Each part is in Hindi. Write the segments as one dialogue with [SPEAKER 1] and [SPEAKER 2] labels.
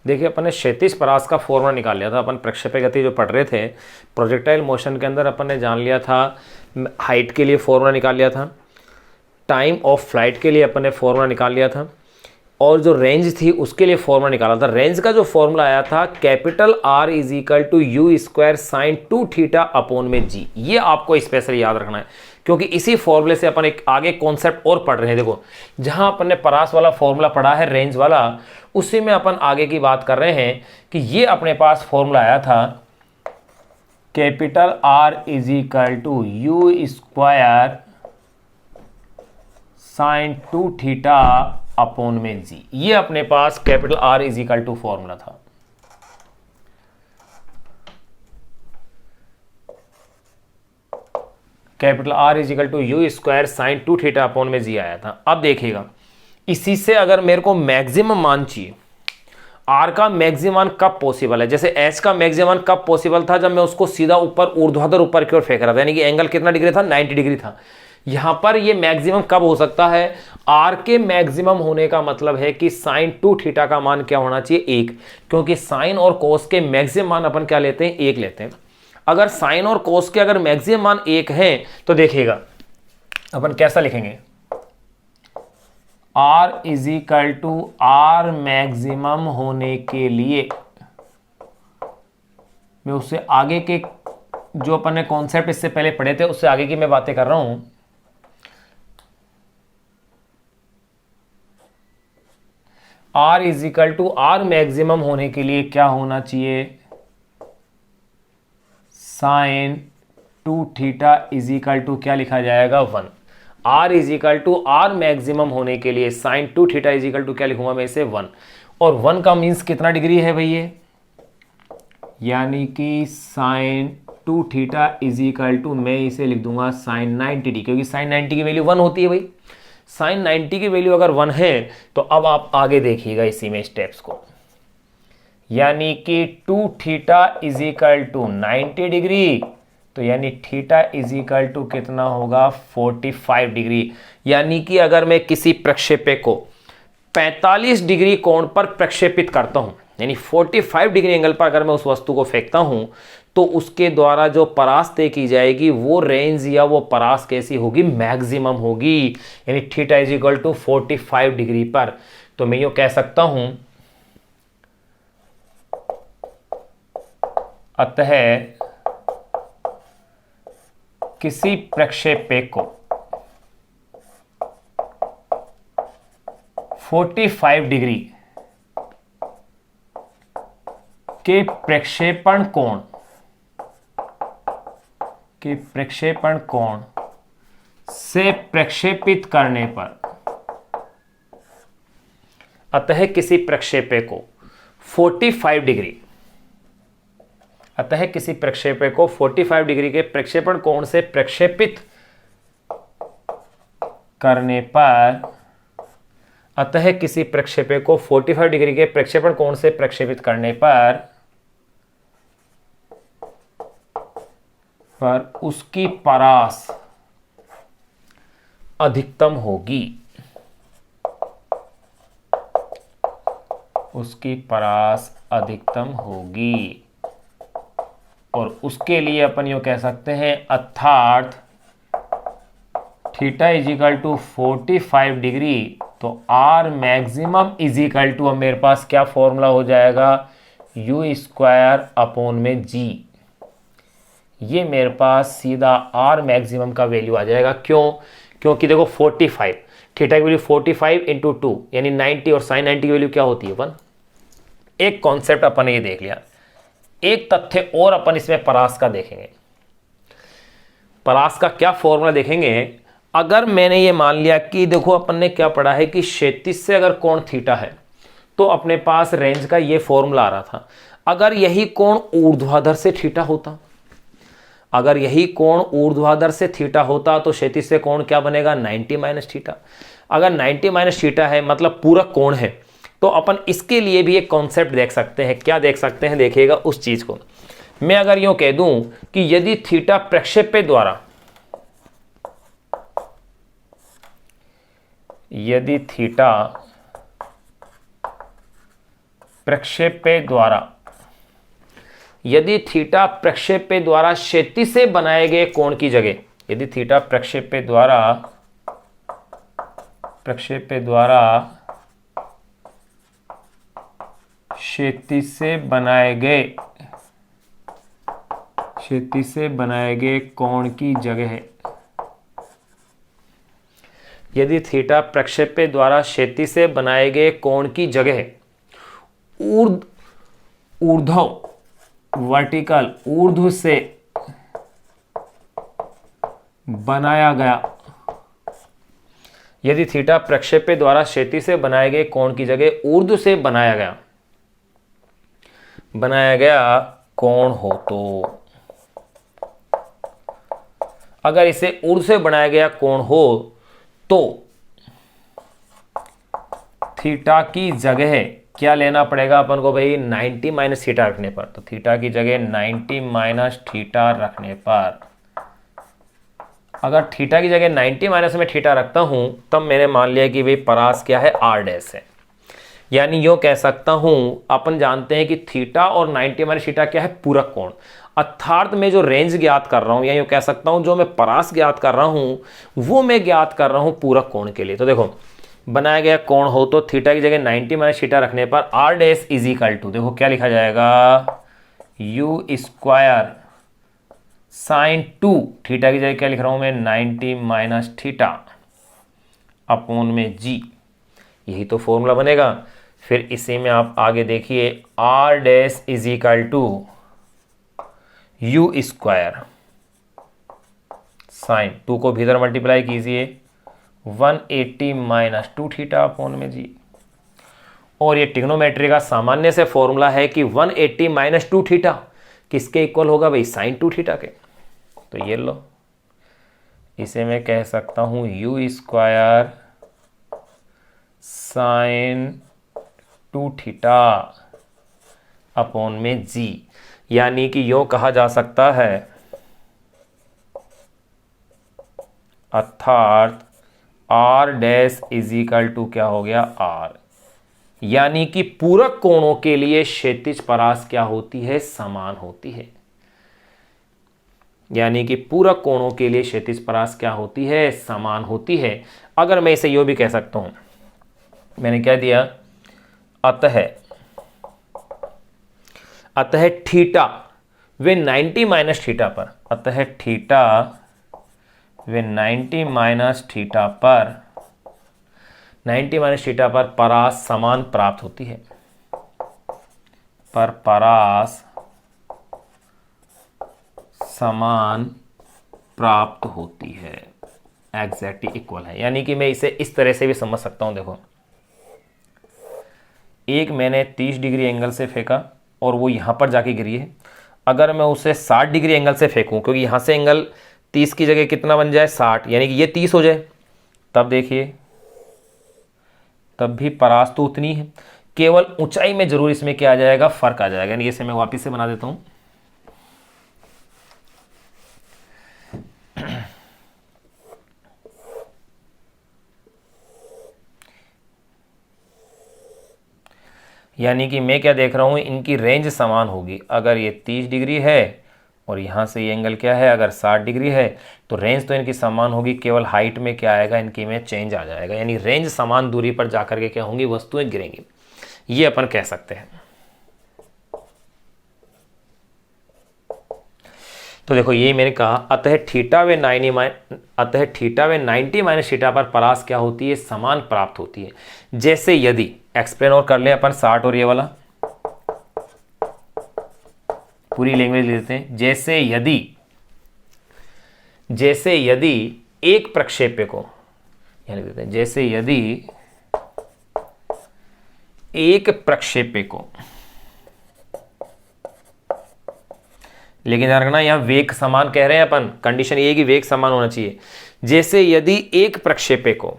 [SPEAKER 1] देखिए अपन ने क्षैतिज परास का फॉर्मूला निकाल लिया था, अपन प्रक्षेपी गति जो पढ़ रहे थे प्रोजेक्टाइल मोशन के अंदर अपन ने जान लिया था, हाइट के लिए फॉर्मूला निकाल लिया था, टाइम ऑफ फ्लाइट के लिए अपन ने फॉर्मूला निकाल लिया था, और जो रेंज थी उसके लिए फॉर्मूला निकाला था। रेंज का जो फॉर्मूला आया था capital R is equal to you square sine 2 theta upon में जी। ये आपको स्पेशल याद रखना है, क्योंकि इसी फॉर्मूले से अपन एक आगे कॉन्सेप्ट और पढ़ रहे हैं। देखो जहां अपन ने परास वाला फॉर्मूला पढ़ा है रेंज वाला, उसी में अपन आगे की बात कर रहे हैं कि ये अपने पास फॉर्मूला आया था capital R is equal to you square sine 2 theta upon में जी। ये अपने पास capital R is equal to formula था। Capital R is equal to you square sine 2 theta upon में जी आया था। अब देखिएगा इसी से अगर मेरे को मैक्सिमम मान चाहिए, R का मैक्सिमम कब पॉसिबल है, जैसे H का मैक्सिमम कब पॉसिबल था, जब मैं उसको सीधा ऊपर ऊर्ध्वाधर ऊपर की ओर फेंक रहा था, यानी कि एंगल कितना डिग्री था, 90 डिग्री था। यहां पर ये मैक्सिमम कब हो सकता है, R के मैक्सिमम होने का मतलब है कि साइन 2 थीटा का मान क्या होना चाहिए, 1, क्योंकि साइन और कोस के मैक्सिमम मान अपन क्या लेते हैं, 1 लेते हैं। अगर साइन और कोस के अगर मैक्सिमम मान 1 है तो देखिएगा अपन कैसा लिखेंगे, R is equal to R maximum होने के लिए, मैं उससे आगे के जो अपन ने कॉन्सेप्ट इससे पहले पढ़े थे उससे आगे की मैं बातें कर रहा हूं। R is equal to R maximum होने के लिए क्या होना चाहिए, sine 2 theta is equal to क्या लिखा जाएगा, 1। R is equal to R maximum होने के लिए sine 2 theta is equal to क्या लिखूंगा मैं इसे, 1। और 1 का मीन्स कितना डिग्री है भाई ये, यानी कि sine 2 theta is equal to मैं इसे लिख दूंगा साइन 90 डिग्री, क्योंकि साइन 90 की वैल्यू 1 होती है भाई। साइन 90 की वैल्यू अगर 1 है तो अब आप आगे देखिएगा इसी में स्टेप्स को, यानी कि 2 theta is equal to 90 degree, तो यानी थीटा इज इक्वल टू कितना होगा, 45 डिग्री। यानी कि अगर मैं किसी प्रक्षेपे को 45 डिग्री कोण पर प्रक्षेपित करता हूं, यानी 45 डिग्री एंगल पर अगर मैं उस वस्तु को फेंकता हूं, तो उसके द्वारा जो परास तय की जाएगी वो रेंज या वो परास कैसी होगी, मैक्सिमम होगी, यानी theta is equal to 45 degree पर। तो मैं यूं कह सकता हूं, अतः किसी प्रक्षेपे को 45 डिग्री के प्रक्षेपण कोण से प्रक्षेपित करने पर, अतः किसी प्रक्षेपे को 45 डिग्री, अतः किसी प्रक्षेपे को 45 डिग्री के प्रक्षेपण कोण से प्रक्षेपित करने पर, अतः किसी प्रक्षेपे को 45 डिग्री के प्रक्षेपण कोण से प्रक्षेपित करने पर उसकी परास अधिकतम होगी, उसकी परास अधिकतम होगी। और उसके लिए अपन यूं कह सकते हैं, अर्थात theta is equal to 45 degree, तो R maximum is equal to, अब मेरे पास क्या फॉर्मूला हो जाएगा, यू स्क्वायर अपॉन में जी। ये मेरे पास सीधा R मैक्सिमम का वैल्यू आ जाएगा। क्यों, क्योंकि देखो 45, थीटा की वैल्यू 45 इंटू 2 यानी 90, और साइन 90 की वैल्यू क्या होती है, 1। एक कॉन्सेप्ट अपन ने ये देख लिया। एक तथ्य और अपन इसमें परास का देखेंगे। परास का क्या फॉर्मूला देखेंगे, अगर मैंने ये मान लिया कि देखो अपन ने क्या पढ़ा है कि क्षैतिज से अगर कोण थीटा है तो अपने पास रेंज का ये फॉर्मूला आ रहा था। अगर यही कोण ऊर्ध्वाधर से थीटा होता, अगर यही कोण ऊर्ध्वाधर से थीटा होता तो क्षैतिज से कोण क्या बनेगा, 90 माइनस थीटा। अगर 90 माइनस थीटा है मतलब पूरा कोण है, तो अपन इसके लिए भी एक कॉन्सेप्ट देख सकते हैं। क्या देख सकते हैं, देखिएगा उस चीज को। मैं अगर यूं कह दूं कि यदि थीटा प्रक्षेपे द्वारा, यदि थीटा प्रक्षेप्य द्वारा, यदि थीटा प्रक्षेप्य द्वारा क्षैतिज से बनाए गए कोण की जगह, यदि थीटा प्रक्षेप्य द्वारा क्षैतिज से बनाए गए कोण की जगह, यदि थीटा प्रक्षेप्य द्वारा क्षैतिज से बनाए गए कोण की जगह ऊर्ध्व वर्टिकल ऊर्ध्व से बनाया गया, यदि थीटा प्रक्षेप्य द्वारा क्षैतिज से बनाए गए कोण की जगह ऊर्ध्व से बनाया गया कोण हो, तो अगर इसे ऊर्ध्व से बनाया गया कोण हो तो थीटा की जगह क्या लेना पड़ेगा अपन को भाई, 90 माइनस थीटा रखने पर। तो थीटा की जगह 90 माइनस थीटा रखने पर, अगर थीटा की जगह 90 माइनस में थीटा रखता हूं तब मैंने मान लिया कि भाई परास क्या है, आर डैश है। यानी यो कह सकता हूं, अपन जानते हैं कि थीटा और 90 माइनस थीटा क्या है, पूरक कोण। अर्थात मैं जो रेंज ज्ञात कर रहा हूं, या यूं कह सकता हूं जो मैं परास ज्ञात कर रहा हूं वो मैं ज्ञात कर रहा हूं पूरक कोण के लिए। तो देखो बनाया गया कोण हो तो थीटा की जगह 90 माइनस थीटा रखने पर R dash is equal to, देखो क्या लिखा जाएगा, यू स्क्वायर साइन 2, थीटा की जगह क्या लिख रहा हूं मैं, 90 माइनस थीटा अपॉन में जी, यही तो फॉर्मूला बनेगा। फिर इसी में आप आगे देखिए, R dash is equal to you square sine 2 को भीतर मल्टीप्लाई कीजिए 180 माइनस 2 थीटा अपॉन में जी, और ये ट्रिग्नोमेट्री का सामान्य से फॉर्मूला है कि 180 माइनस 2 थीटा किसके इक्वल होगा भाई, साइन 2 थीटा के। तो ये लो, इसे मैं कह सकता हूं you square sine 2 theta upon में जी, यानी कि यो कहा जा सकता है, अर्थात R dash is equal to क्या हो गया, आर, यानी कि पूरक कोणों के लिए क्षैतिज परास क्या होती है, समान होती है। यानी कि पूरक कोणों के लिए क्षैतिज परास क्या होती है, समान होती है। अगर मैं इसे यो भी कह सकता हूं, मैंने क्या दिया, अतः थीटा वे 90 माइनस थीटा पर, अतः थीटा वे 90 माइनस थीटा पर, 90 माइनस थीटा पर परास समान प्राप्त होती है, पर परास समान प्राप्त होती है, एग्जैक्टली इक्वल है। यानी कि मैं इसे इस तरह से भी समझ सकता हूं, देखो एक मैंने 30 डिग्री एंगल से फेंका और वो यहां पर जाके गिरी है, अगर मैं उसे 60 डिग्री एंगल से फेंकूं, क्योंकि यहां से एंगल 30 की जगह कितना बन जाए, 60, यानी कि ये 30 हो जाए, तब देखिए तब भी परास तो उतनी है, केवल ऊंचाई में जरूर इसमें क्या आ जाएगा, फर्क आ जाएगा। यानी इसे मैं वापिस से बना देता हूं, यानी कि मैं क्या देख रहा हूं, इनकी रेंज समान होगी। अगर ये 30 डिग्री है और यहां से ये एंगल क्या है, अगर 60 डिग्री है, तो रेंज तो इनकी समान होगी, केवल हाइट में क्या आएगा, इनकी में चेंज आ जाएगा। यानी रेंज समान दूरी पर जाकर के क्या होंगी, वस्तुएं गिरेंगी, ये अपन कह सकते हैं। तो देखो यही मैंने कहा, अतः थीटा व 90 माइनस थीटा पर परास क्या होती है, समान प्राप्त होती है। जैसे यदि एक्सप्लेन और कर ले अपन 60 और ये वाला, पूरी लैंग्वेज लेते हैं। जैसे यदि एक प्रक्षेप्य को, यहां लिख देते हैं, जैसे यदि एक प्रक्षेप्य को, लेकिन ध्यान रखना यहां वेग समान कह रहे हैं अपन, कंडीशन ये है कि वेग समान होना चाहिए। जैसे यदि एक प्रक्षेप्य को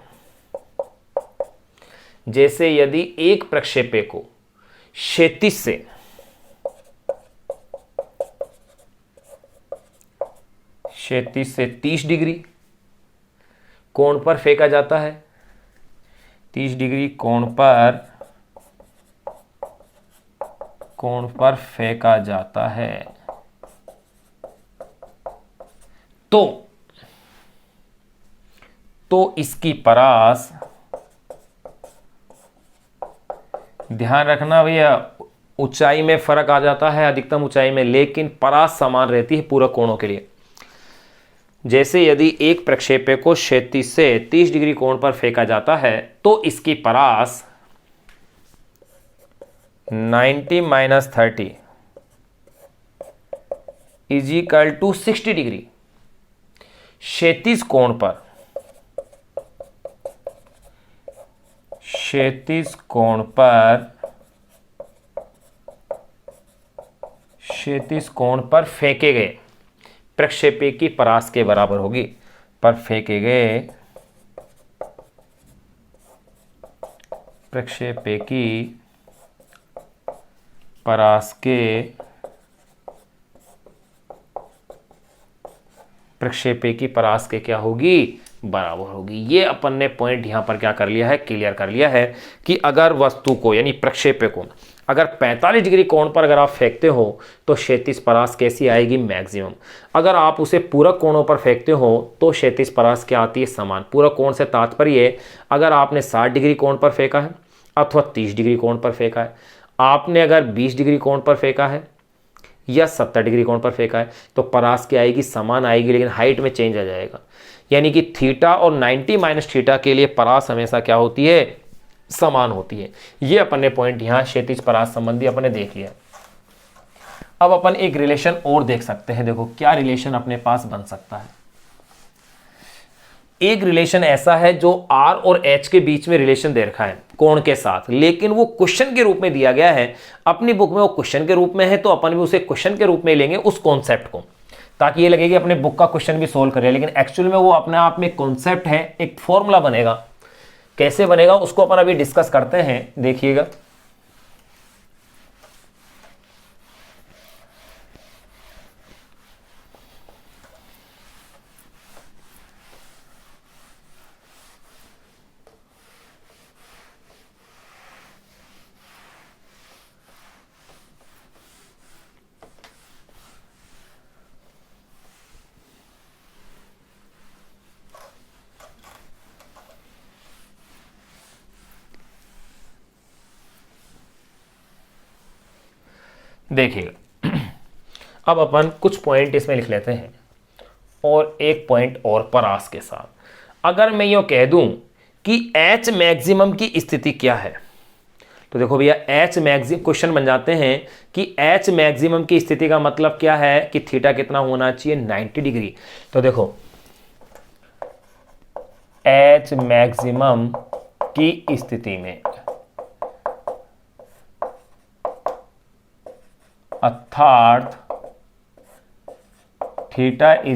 [SPEAKER 1] क्षैतिज से 30 डिग्री कोण पर फेंका जाता है, 30 डिग्री कोण पर कोण पर फेंका जाता है तो इसकी परास, ध्यान रखना भैया, ऊंचाई में फर्क आ जाता है अधिकतम ऊंचाई में, लेकिन परास समान रहती है पूरक कोणों के लिए। जैसे यदि एक प्रक्षेप्य को क्षैतिज से 30 डिग्री कोण पर फेंका जाता है तो इसकी परास 90 - 30 = 60 डिग्री। क्षैतिज कोण पर, क्षैतिज कोण पर फेंके गए प्रक्षेप्य की परास के बराबर होगी। पर फेंके गए प्रक्षेप्य की परास के, प्रक्षेप्य की परास के क्या होगी, बराबर होगी। ये अपन ने पॉइंट यहां पर क्या कर लिया है, क्लियर कर लिया है कि अगर वस्तु को यानी प्रक्षेप्य को अगर 45 डिग्री कोण पर अगर आप फेंकते हो तो क्षैतिज परास कैसी आएगी, मैक्सिमम। अगर आप उसे पूरक कोणों पर फेंकते हो तो क्षैतिज परास क्या आती है, समान। पूरक कोण से तात्पर्य अगर आपने 60 डिग्री कोण पर फेंका है अथवा 30 डिग्री कोण पर फेंका है, आपने अगर 20 डिग्री कोण पर फेंका है या 70 डिग्री कोण पर फेंका है तो परास क्या आएगी, समान आएगी, लेकिन हाइट में चेंज आ जाएगा। यानी कि थीटा और 90 - थीटा के लिए परास हमेशा क्या होती है, समान होती है। ये अपन ने पॉइंट यहां क्षैतिज परास संबंधी अपन ने देख लिया। अब अपन एक रिलेशन और देख सकते हैं। देखो क्या रिलेशन अपने पास बन सकता है। एक रिलेशन ऐसा है जो R और H के बीच में रिलेशन दे रखा है कोण के साथ, लेकिन वो क्वेश्चन के रूप में दिया गया है। अपनी बुक में वो क्वेश्चन के रूप में है तो अपन भी उसे क्वेश्चन के रूप में लेंगे उस कॉन्सेप्ट को, ताकि ये लगे कि अपने बुक का क्वेश्चन भी सोल्व कर रहे हैं, लेकिन एक्चुअल में वो अपने आप में कॉन्सेप्ट है, एक फॉर्मूला बनेगा। कैसे बनेगा उसको अपन अभी डिस्कस करते हैं, देखिएगा। देखिएगा, अब अपन कुछ पॉइंट इसमें लिख लेते हैं और एक पॉइंट और परास के साथ। अगर मैं यूं कह दूं कि H मैक्सिमम की स्थिति क्या है, तो देखो भैया H मैक्सिमम क्वेश्चन बन जाते हैं कि H मैक्सिमम की स्थिति का मतलब क्या है कि थीटा कितना होना चाहिए, 90 डिग्री। तो देखो H मैक्सिमम की स्थिति में अर्थात थीटा =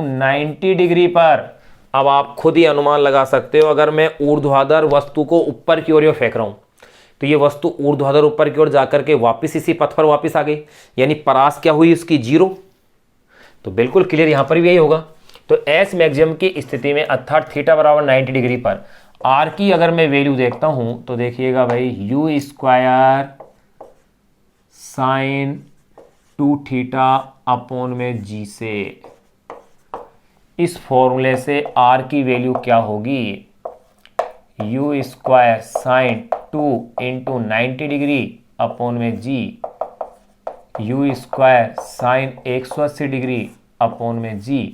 [SPEAKER 1] 90 डिग्री पर। अब आप खुद ही अनुमान लगा सकते हो, अगर मैं ऊर्ध्वाधर वस्तु को ऊपर की ओर फेंक रहा हूं तो ये वस्तु ऊर्ध्वाधर ऊपर की ओर जाकर के वापस इसी पथ पर वापस आ गई, यानी परास क्या हुई उसकी, 0। तो बिल्कुल क्लियर यहां पर भी यही होगा। तो एस मैक्सिमम की स्थिति में अर्थात थीटा = 90 डिग्री पर आर की अगर मैं वैल्यू देखता हूं तो देखिएगा भाई u² sin 2θ/g से, इस फॉर्मूले से r की वैल्यू क्या होगी, u² sin 2 × 90 degree g, u² sin 180 degree g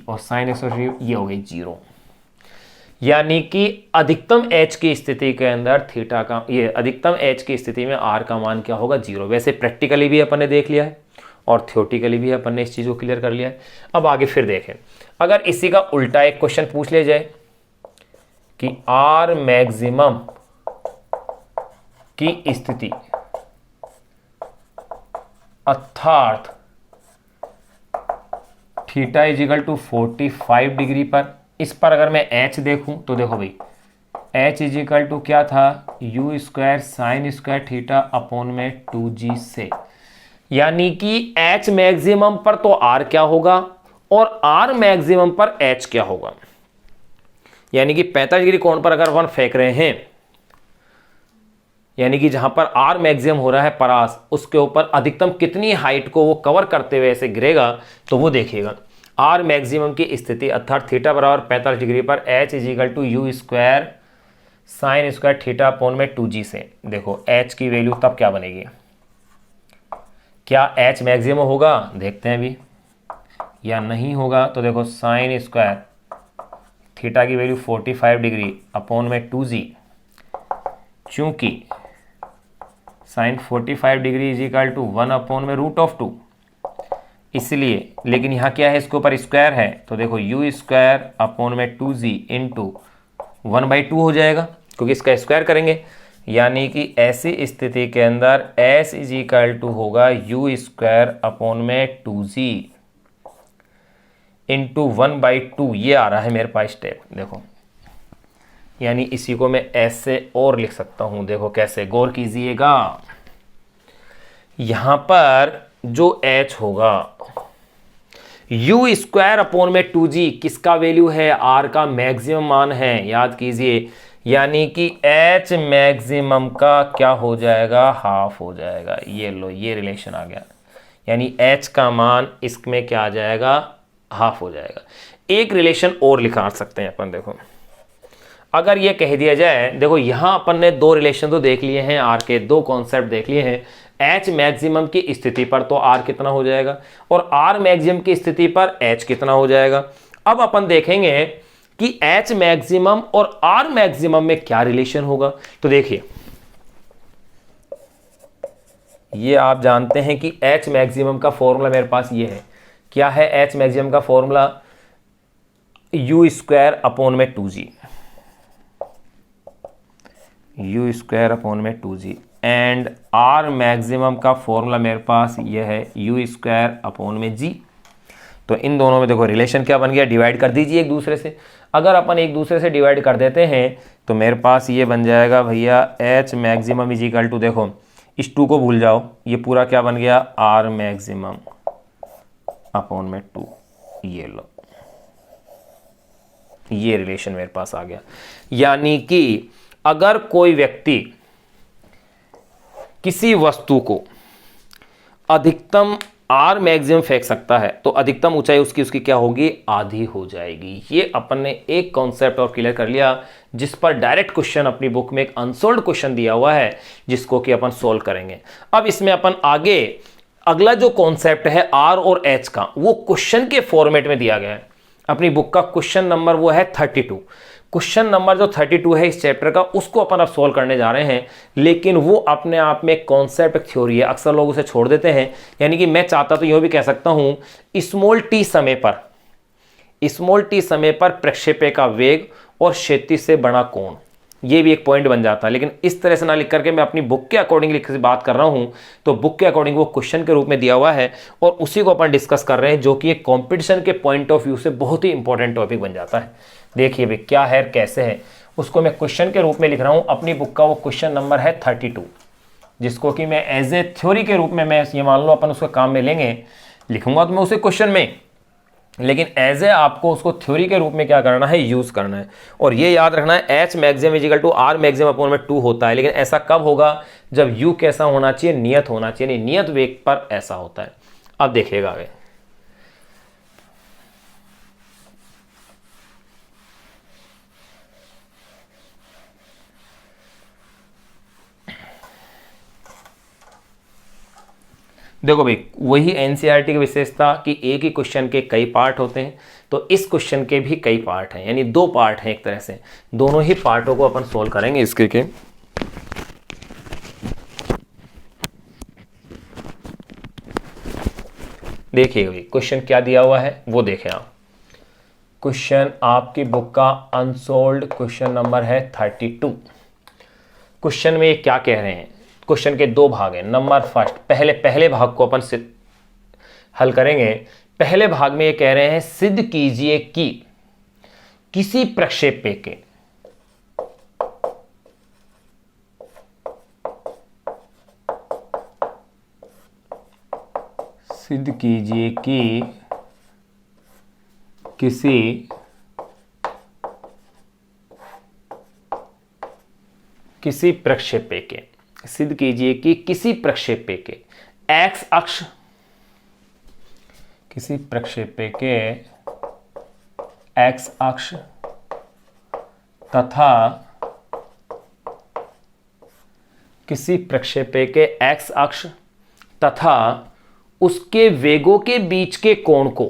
[SPEAKER 1] और sin 180 ये हो गई 0। यानी कि अधिकतम h की स्थिति के अंदर थीटा का, ये अधिकतम h की स्थिति में r का मान क्या होगा, 0। वैसे प्रैक्टिकली भी अपन ने देख लिया है और थ्योरेटिकली भी अपन ने इस चीज को क्लियर कर लिया है। अब आगे फिर देखें, अगर इसी का उल्टा एक क्वेश्चन पूछ ले जाए कि r मैक्सिमम की स्थिति अर्थात थीटा = 45 डिग्री पर, इस पर अगर मैं h देखूं तो देखो भाई h = क्या था, u² sin² θ/2g से, यानी कि h मैक्सिमम पर तो r क्या होगा और r मैक्सिमम पर h क्या होगा। यानी कि 45 डिग्री कोण पर अगर अपन फेंक रहे हैं यानी कि जहां पर आर मैक्सिमम हो रहा है परास, उसके ऊपर अधिकतम कितनी हाइट को वो कवर करते हुए ऐसे गिरेगा, तो वो देखिएगा आर मैक्सिमम की स्थिति अर्थात थीटा बराबर 45 डिग्री पर H is equal to you square sine square theta upon में 2g से। देखो एच की वैल्यू तब क्या बनेगी, क्या एच मैक्सिमम होगा, देखते हैं अभी, या नहीं होगा। तो देखो साइन स्क्वायर थीटा की वैल्यू 45 डिग्री अपोन में 2g, चूंकि sine 45 degree is equal to 1 upon में रूट ऑफ 2, इसलिए, लेकिन यहाँ क्या है, इसके ऊपर स्क्वायर है, तो देखो यू स्क्वायर अपोन में 2g इंटू 1/2 हो जाएगा, क्योंकि इसका स्क्वायर करेंगे। यानी कि ऐसी स्थिति के अंदर s इज इक्वल टू होगा यू स्क्वायर अपोन में 2g इंटू 1/2, ये आ रहा है मेरे पास स्टेप, देखो। यानी इसी को मैं ऐसे और लिख सकता हूं, देखो कैसे, गौर कीजिएगा। यहां पर जो h होगा यू स्क्वायर अपोन में 2g किसका वैल्यू है, r का मैक्सिमम मान है, याद कीजिए। यानी कि h मैक्सिमम का क्या हो जाएगा, हाफ हो जाएगा। ये लो, ये रिलेशन आ गया, यानी h का मान इसमें क्या आ जाएगा, हाफ हो जाएगा। एक रिलेशन और लिखा सकते हैं अपन, देखो अगर ये कह दिया जाए, देखो यहां अपन ने दो रिलेशन तो देख लिए हैं, आर के दो कॉन्सेप्ट देख लिए हैं। एच मैक्सिमम की स्थिति पर तो आर कितना हो जाएगा, और आर मैक्सिमम की स्थिति पर एच कितना हो जाएगा। अब अपन देखेंगे कि एच मैक्सिमम और आर मैक्सिमम में क्या रिलेशन होगा। तो देखिए, ये आप जानते हैं कि एच मैक्सिमम का फॉर्मूला मेरे पास ये है, क्या है एच मैक्सिमम का फॉर्मूला, यू स्क्वायर अपोन में 2g, यू स्क्वायर अपोन में 2g, एंड आर मैक्सिमम का फॉर्मूला मेरे पास ये है यू स्क्वायर अपोन में g। तो इन दोनों में देखो रिलेशन क्या बन गया, डिवाइड कर दीजिए एक दूसरे से। अगर अपन एक दूसरे से डिवाइड कर देते हैं तो मेरे पास ये बन जाएगा भैया H maximum is equal to, देखो इस 2 को भूल जाओ, ये पूरा क्या बन गया, आर मैक्सिमम अपोन में 2, ये लो, ये रिलेशन मेरे पास आ गया। यानी कि अगर कोई व्यक्ति किसी वस्तु को अधिकतम आर मैक्सिमम फेंक सकता है, तो अधिकतम ऊंचाई उसकी क्या होगी, आधी हो जाएगी। ये अपन ने एक कॉन्सेप्ट और क्लियर कर लिया, जिस पर डायरेक्ट क्वेश्चन अपनी बुक में एक अनसोल्ड क्वेश्चन दिया हुआ है, जिसको कि अपन सोल्व करेंगे। अब इसमें अपन आगे अगला जो कॉन्सेप्ट है आर और एच का, वो क्वेश्चन के फॉर्मेट में दिया गया है। अपनी बुक का क्वेश्चन नंबर वो है 32। क्वेश्चन नंबर जो 32 है इस चैप्टर का, उसको अपन अब सोल्व करने जा रहे हैं। लेकिन वो अपने आप में एक कॉन्सेप्ट, एक थ्योरी है, अक्सर लोग उसे छोड़ देते हैं। यानी कि मैं चाहता तो यह भी कह सकता हूं, स्मॉल टी समय पर प्रक्षेपण का वेग और क्षैतिज से बड़ा कोण, ये भी एक पॉइंट बन जाता है। लेकिन इस तरह से ना लिख करके मैं अपनी बुक के अकॉर्डिंग लिख के बात कर रहा हूं, तो बुक के अकॉर्डिंग वो क्वेश्चन के रूप में दिया हुआ है और उसी को अपन डिस्कस कर रहे हैं, जो कि एक कंपटीशन के पॉइंट ऑफ व्यू से बहुत ही इंपॉर्टेंट टॉपिक बन जाता है। देखिए भाई क्या है, कैसे है, उसको मैं क्वेश्चन के रूप में लिख रहा हूं। अपनी बुक का वो क्वेश्चन नंबर है 32, जिसको कि मैं एज ए थ्योरी के रूप में, मैं ये मान लो अपन उसको काम में लेंगे, लिखूंगा तो मैं उसे क्वेश्चन में, लेकिन एज ए आपको उसको थ्योरी के रूप में क्या करना है, यूज करना है। और ये याद रखना है H maximum is equal to R maximum upon में 2 होता है। लेकिन ऐसा कब होगा, जब यू कैसा होना चाहिए, नियत होना चाहिए, नियत वेग पर ऐसा होता है। अब देखिएगा आगे, देखो भाई वही एनसीईआरटी की विशेषता कि एक ही क्वेश्चन के कई पार्ट होते हैं, तो इस क्वेश्चन के भी कई पार्ट हैं, यानी 2 पार्ट हैं एक तरह से। दोनों ही पार्टों को अपन सोल्व करेंगे इसके के। देखिए भाई क्वेश्चन क्या दिया हुआ है वो देखें आप। क्वेश्चन आपकी बुक का अनसोल्व्ड क्वेश्चन नंबर है 32। क्वेश्चन में ये क्या कह रहे हैं, क्वेश्चन के 2 भाग हैं। नंबर फर्स्ट, पहले भाग को अपन हल करेंगे। पहले भाग में ये कह रहे हैं सिद्ध कीजिए कि किसी प्रक्षेपण के किसी प्रक्षेपण के सिद्ध कीजिए कि किसी प्रक्षेप्य के एक्स अक्ष, किसी प्रक्षेप्य के एक्स अक्ष तथा किसी प्रक्षेप्य के एक्स अक्ष तथा उसके वेगों के बीच के कोण को,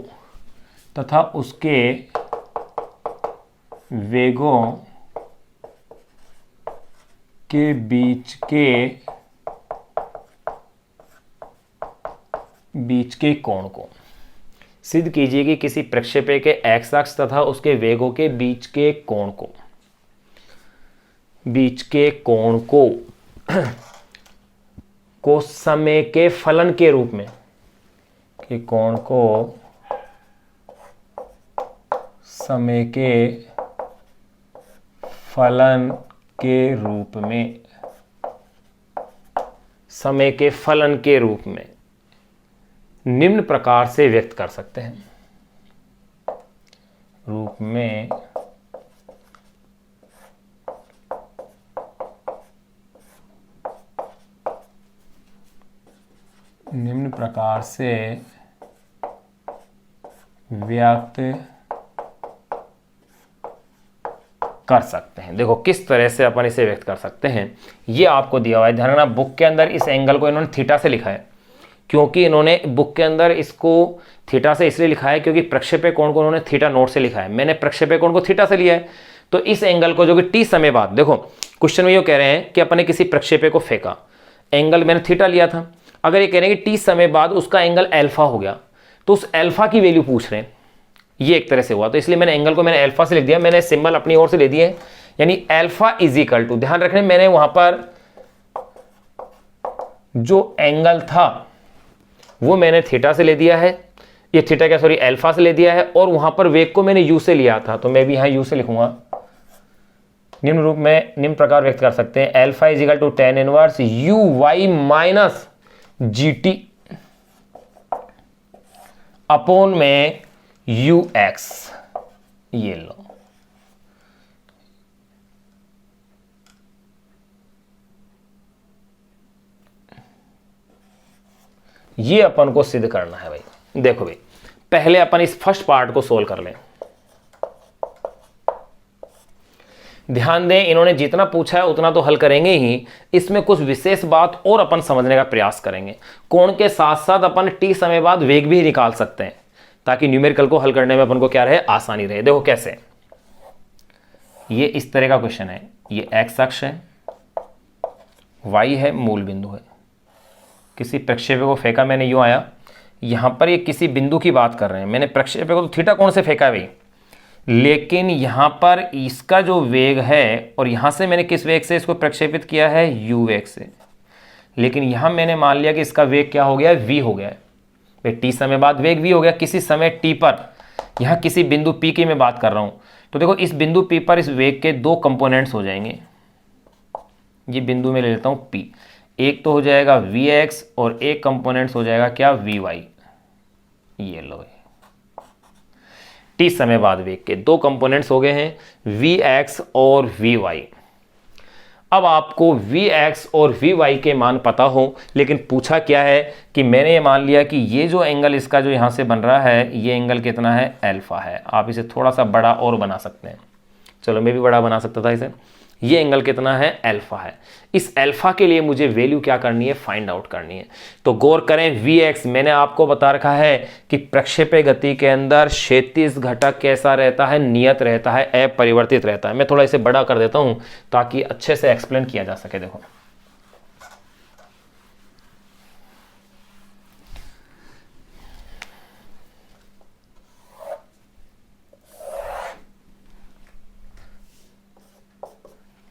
[SPEAKER 1] तथा उसके वेगों के बीच के कोण को सिद्ध कीजिए कि किसी प्रक्षेप्य के एक्स अक्ष तथा उसके वेगों के बीच के कोण को समय के फलन के रूप में, कि कोण को समय के फलन के रूप में, समय के फलन के रूप में निम्न प्रकार से व्यक्त कर सकते हैं। रूप में निम्न प्रकार से व्यक्त कर सकते हैं। देखो किस तरह से अपन इसे व्यक्त कर सकते हैं, ये आपको दिया हुआ है। ध्यान रखना, बुक के अंदर इस एंगल को इन्होंने थीटा से लिखा है, क्योंकि इन्होंने बुक के अंदर इसको थीटा से इसलिए लिखा है क्योंकि प्रक्षेप्य कोण को उन्होंने थीटा नोट से लिखा है। मैंने प्रक्षेप्य कोण को थीटा से लिया है, तो इस एंगल को जो कि टी समय बाद, देखो क्वेश्चन में ये कह रहे हैं कि अपन ने किसी प्रक्षेप्य को फेंका, एंगल मैंने थीटा लिया था। अगर ये कह रहे हैं कि टी समय बाद उसका एंगल अल्फा हो गया, तो उस अल्फा की वैल्यू पूछ रहे हैं। ये एक तरह से हुआ, तो इसलिए मैंने एंगल को मैंने अल्फा से लिख दिया, मैंने सिंबल अपनी ओर से ले दिए, यानी अल्फा इज इक्वल टू, ध्यान रखने मैंने वहां पर जो एंगल था वो मैंने थीटा से ले दिया है, ये थीटा क्या सॉरी अल्फा से ले दिया है, और वहां पर वेग को मैंने यू से लिया था, तो मैं भी यहां यू से लिखूंगा। निम्न रूप में निम्न प्रकार व्यक्त कर सकते हैं, alpha is equal to tan inverse U Y minus G T upon में यू एक्स। ये लो, ये अपन को सिद्ध करना है भाई। देखो भाई, पहले अपन इस फर्स्ट पार्ट को सोल्व कर लें। ध्यान दें, इन्होंने जितना पूछा है उतना तो हल करेंगे ही, इसमें कुछ विशेष बात और अपन समझने का प्रयास करेंगे। कोण के साथ साथ अपन टी समय बाद वेग भी निकाल सकते हैं, ताकि न्यूमेरिकल को हल करने में अपन को क्या रहे, आसानी रहे। देखो कैसे, ये इस तरह का क्वेश्चन है, ये एक्स अक्ष है, वाई है, मूल बिंदु है। किसी प्रक्षेप्य को फेंका मैंने, यूं आया, यहां पर ये किसी बिंदु की बात कर रहे हैं। मैंने प्रक्षेप्य को तो थीटा कोण से फेंका भाई, लेकिन यहां पर इसका जो वेग है, और यहां से मैंने किस वेग से इसको प्रक्षेपित किया है, यू वेग से। लेकिन यहां मैंने मान लिया कि इसका वेग क्या हो गया है, वी हो गया है भाई। टी समय बाद वेग वी हो गया, किसी समय टी पर, यहां किसी बिंदु पी की मैं बात कर रहा हूं। तो देखो इस बिंदु पी पर इस वेग के दो कंपोनेंट्स हो जाएंगे। ये बिंदु में ले लेता हूं पी, एक तो हो जाएगा वी एक्स और एक कंपोनेंट्स हो जाएगा क्या, वी वाई। ये लो, टी समय बाद वेग के दो कंपोनेंट्स हो गए हैं, वी एक्स और वी वाई। अब आपको वी एक्स और वी वाई के मान पता हो, लेकिन पूछा क्या है कि मैंने ये मान लिया कि ये जो एंगल इसका जो यहां से बन रहा है, ये एंगल कितना है, अल्फा है। आप इसे थोड़ा सा बड़ा और बना सकते हैं, चलो मैं भी बड़ा बना सकता था इसे। ये एंगल कितना है, अल्फा है। इस अल्फा के लिए मुझे वैल्यू क्या करनी है, फाइंड आउट करनी है। तो गौर करें, वी एक्स मैंने आपको बता रखा है कि प्रक्षेप्य गति के अंदर क्षैतिज घटक कैसा रहता है, नियत रहता है, अपरिवर्तित रहता है। मैं थोड़ा इसे बड़ा कर देता हूं ताकि अच्छे से एक्सप्लेन किया जा सके। देखो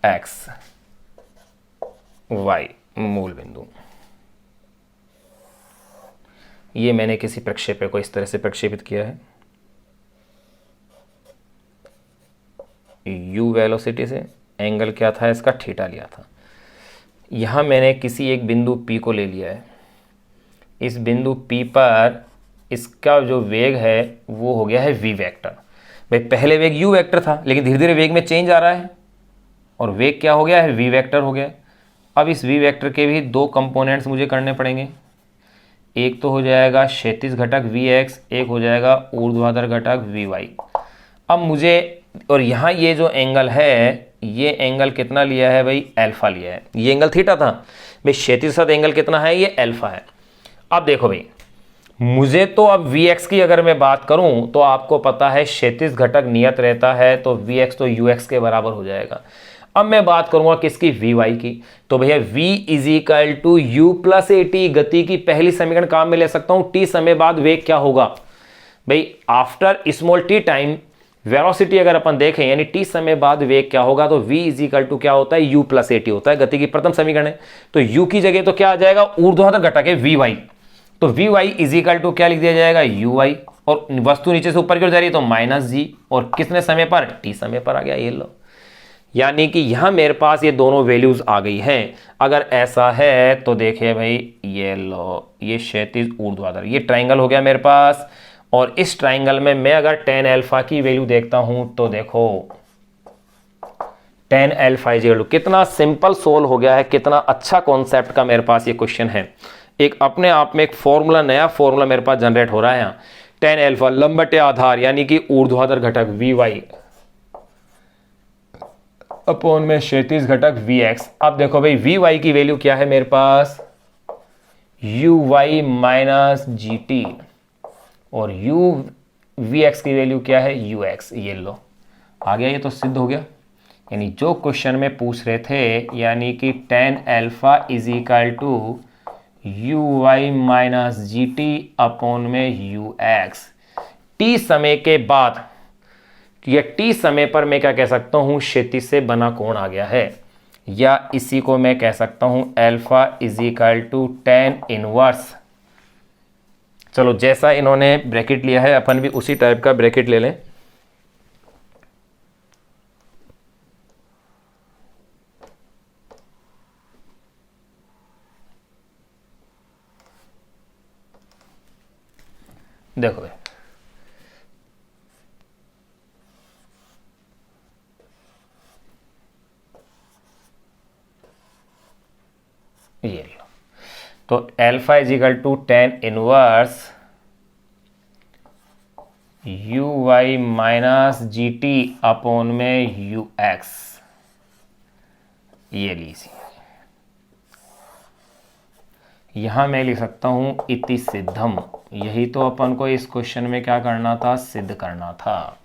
[SPEAKER 1] एक्स वाई मूल बिंदु, ये मैंने किसी प्रक्षेप्य को इस तरह से प्रक्षेपित किया है, u वेलोसिटी से। एंगल क्या था इसका, थीटा लिया था। यहां मैंने किसी एक बिंदु P को ले लिया है। इस बिंदु P पर इसका जो वेग है वो हो गया है v वेक्टर। भाई पहले वेग u वेक्टर था, लेकिन धीरे धीरे वेग में चेंज आ रहा है, और वेग क्या हो गया है, v वेक्टर हो गया है। अब इस वी वेक्टर के भी दो कंपोनेंट्स मुझे करने पड़ेंगे। एक तो हो जाएगा क्षैतिज घटक वी एक्स, एक हो जाएगा ऊर्ध्वाधर घटक वी वाई। अब मुझे, और यहाँ ये जो एंगल है, ये एंगल कितना लिया है भाई, अल्फा लिया है। ये एंगल थीटा था भाई, क्षैतिज साथ एंगल कितना है, ये अल्फा है। अब देखो भाई, मुझे तो अब Vx की अगर मैं बात करूं तो आपको पता है क्षैतिज घटक नियत रहता है, तो Vx तो Ux के बराबर हो जाएगा। अब मैं बात करूंगा किसकी, Vy की। तो भैया V is equal to U plus A T. गति की पहली समीकरण काम में ले सकता हूं, टी समय बाद वेग क्या होगा भाई, after small T time velocity अगर अपन देखें, यानी टी समय बाद वेग क्या होगा, तो v इज इक्वल टू क्या होता है, u प्लस ए टी होता है। गति की प्रथम समीकरण है, तो u की जगह तो क्या आ जाएगा, ऊर्ध्वाधर घटक है Vy, तो Vy इज इक्वल टू क्या लिख दिया जाएगा, uy, और वस्तु नीचे से ऊपर की ओर जा रही है तो माइनस जी, और कितने समय पर, टी समय पर आ गया, ये लो। यानी कि यहां मेरे पास ये दोनों वैल्यूज आ गई हैं। अगर ऐसा है तो देखिए भाई, ये लो, ये क्षैतिज ऊर्ध्वाधर, ये ट्राइंगल हो गया मेरे पास। और इस ट्राइंगल में मैं अगर tan अल्फा की वैल्यू देखता हूं तो देखो tan alpha is equal to, कितना सिंपल सोल्व हो गया है, कितना अच्छा कॉन्सेप्ट का मेरे पास ये क्वेश्चन है। एक अपने आप में एक फॉर्मूला, नया फॉर्मूला मेरे पास जनरेट हो रहा है यहाँ। tan अल्फा लंबटे आधार यानी कि ऊर्ध्वाधर घटक Vy अपॉन में क्षैतिज घटक Vx। अब देखो भाई, Vy की वैल्यू क्या है मेरे पास, uy माइनस जी टी, और Vx की वैल्यू क्या है, ux। ये लो, आ गया, ये तो सिद्ध हो गया। यानी जो क्वेश्चन में पूछ रहे थे, यानी कि tan alpha is equal to uy minus G T upon में ux, टी समय के बाद, या टी समय पर मैं क्या कह सकता हूं, क्षैतिज से बना कोण आ गया है, या इसी को मैं कह सकता हूं alpha is equal to tan inverse. चलो, जैसा इन्होंने ब्रैकेट लिया है अपन भी उसी टाइप का ब्रैकेट ले लें। देखो भाई, ये लो, तो alpha is equal to tan inverse U Y minus G T upon में यू एक्स, ये लीजिए। यहां मैं लिख सकता हूं इति सिद्धम। यही तो अपन को इस क्वेश्चन में क्या करना था, सिद्ध करना था।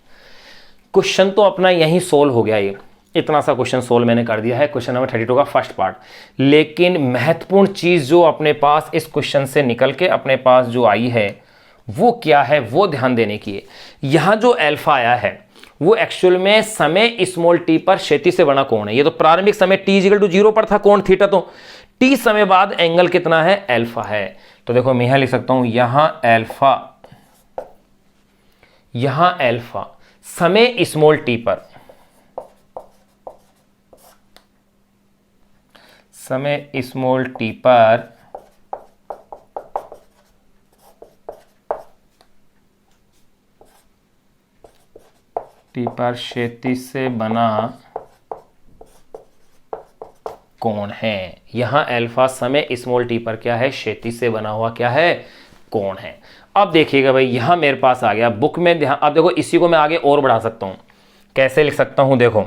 [SPEAKER 1] क्वेश्चन तो अपना यही सोल्व हो गया। ये इतना सा क्वेश्चन सोल्व मैंने कर दिया है, क्वेश्चन नंबर 32 का फर्स्ट पार्ट। लेकिन महत्वपूर्ण चीज जो अपने पास इस क्वेश्चन से निकल के अपने पास जो आई है वो क्या है, वो ध्यान देने की है। यहां जो अल्फा आया है वो एक्चुअल में समय स्मॉल टी पर क्षैतिज से बना कोण है। ये तो प्रारंभिक समय टी इक्वल टू 0 पर था कोण थीटा, तो टी समय बाद एंगल कितना है, अल्फा है। तो देखो मैं यहां लिख सकता हूं, यहां अल्फा समय स्मॉल टी पर, समय स्मॉल टी पर क्षैतिज से बना कोण है। यहां अल्फा समय स्मॉल टी पर क्या है, क्षैतिज से बना हुआ क्या है, कोण है। अब देखिएगा भाई, यहां मेरे पास आ गया बुक में ध्यान। अब देखो, इसी को मैं आगे और बढ़ा सकता हूं। कैसे लिख सकता हूं, देखो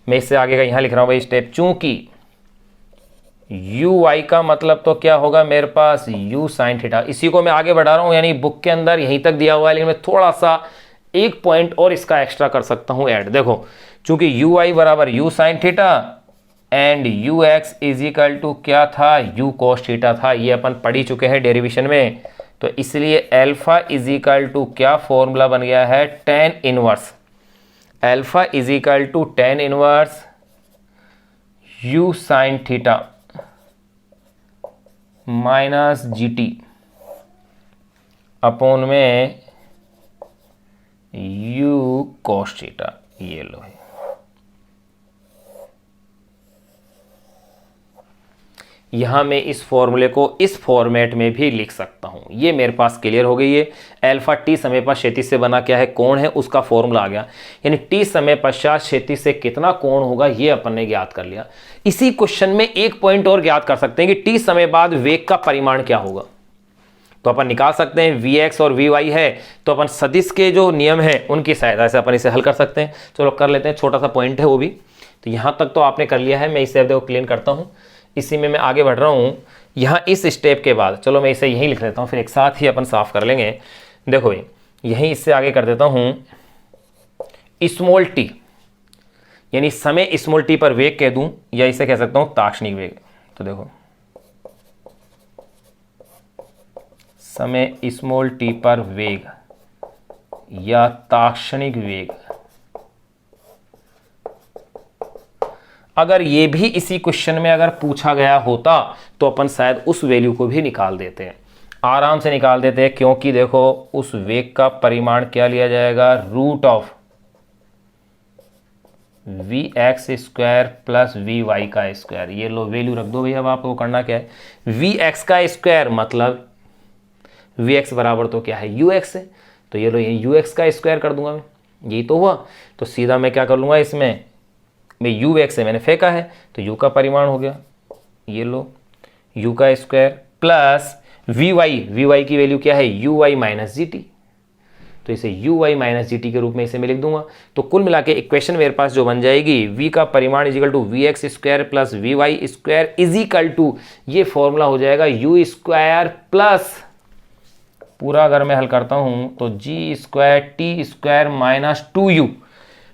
[SPEAKER 1] मैं इससे आगे का यहां लिख रहा हूं भाई स्टेप। चूंकि यू वाई का मतलब तो क्या होगा मेरे पास, यू साइन थीटा। इसी को मैं आगे बढ़ा रहा हूं, यानी बुक के अंदर यहीं तक दिया हुआ है, लेकिन मैं थोड़ा सा एक पॉइंट और इसका एक्स्ट्रा कर सकता हूं ऐड। देखो, चूंकि यू वाई बराबर U sine theta and U X is equal to क्या था, यू कोस थीटा था। ये अपन पढ़ ही चुके हैं डेरिवेशन में। तो इसलिए अल्फा इज इक्वल टू क्या फॉर्मूला बन गया है, tan inverse. Alpha is equal to tan inverse U sine theta minus G T upon में यू कोस थीटा। ये लो है। यहाँ मैं इस फॉर्मूले को इस फॉर्मेट में भी लिख सकता हूँ। ये मेरे पास क्लियर हो गई है। अल्फा टी समय पर क्षैतिज से बना क्या है, कोण है, उसका फॉर्मूला आ गया। यानी टी समय पश्चात क्षैतिज से कितना कोण होगा ये अपन ने ज्ञात कर लिया। इसी क्वेश्चन में एक पॉइंट और ज्ञात कर सकते हैं कि टी समय बाद वेग का परिमाण क्या होगा। तो अपन निकाल सकते हैं Vx और Vy है, तो अपन सदिश के जो नियम है उनकी सहायता से अपन इसे हल कर सकते हैं। चलो कर लेते हैं, छोटा सा पॉइंट है वो भी। तो यहाँ तक तो आपने कर लिया है, मैं इस शब्द को क्लीन करता हूँ, इसी में मैं आगे बढ़ रहा हूँ। यहाँ इस स्टेप के बाद चलो मैं इसे यहीं लिख लेता हूँ, फिर एक साथ ही अपन साफ कर लेंगे। देखो भाई यहीं इससे आगे कर देता हूँ स्मॉल टी, यानी समय स्मॉल टी पर वेग कह दूँ, या इसे कह सकता हूँ ताक्षणिक वेग। तो देखो समय स्मॉल टी पर वेग या ताक्षणिक वेग, अगर ये भी इसी क्वेश्चन में अगर पूछा गया होता तो अपन शायद उस वैल्यू को भी निकाल देते हैं, आराम से निकाल देते हैं। क्योंकि देखो उस वेग का परिमाण क्या लिया जाएगा, root of Vx square plus Vy का स्क्वायर। ये लो वैल्यू रख दो भैया। अब आपको करना क्या है, Vx का स्क्वायर मतलब Vx बराबर तो क्या है Ux है, तो ये लो ये Ux का स्क्वायर कर दूंगा मैं, यही तो हुआ। तो सीधा मैं क्या कर लूँगा, इसमें मैं Ux से मैंने फेंका है तो U का परिमाण हो गया, ये लो U का स्क्वायर प्लस Vy की वैल्यू क्या है Uy माइनस जी टी, तो इसे Uy माइनस जी टी के रूप में इसे मैं लिख दूंगा। तो कुल मिला के इक्वेशन मेरे पास जो बन जाएगी, V का परिमाण is equal to Vx square plus Vy square is equal to, ये फॉर्मूला हो जाएगा U स्क्वायर प्लस, पूरा अगर मैं हल करता हूं तो g square t square minus 2u,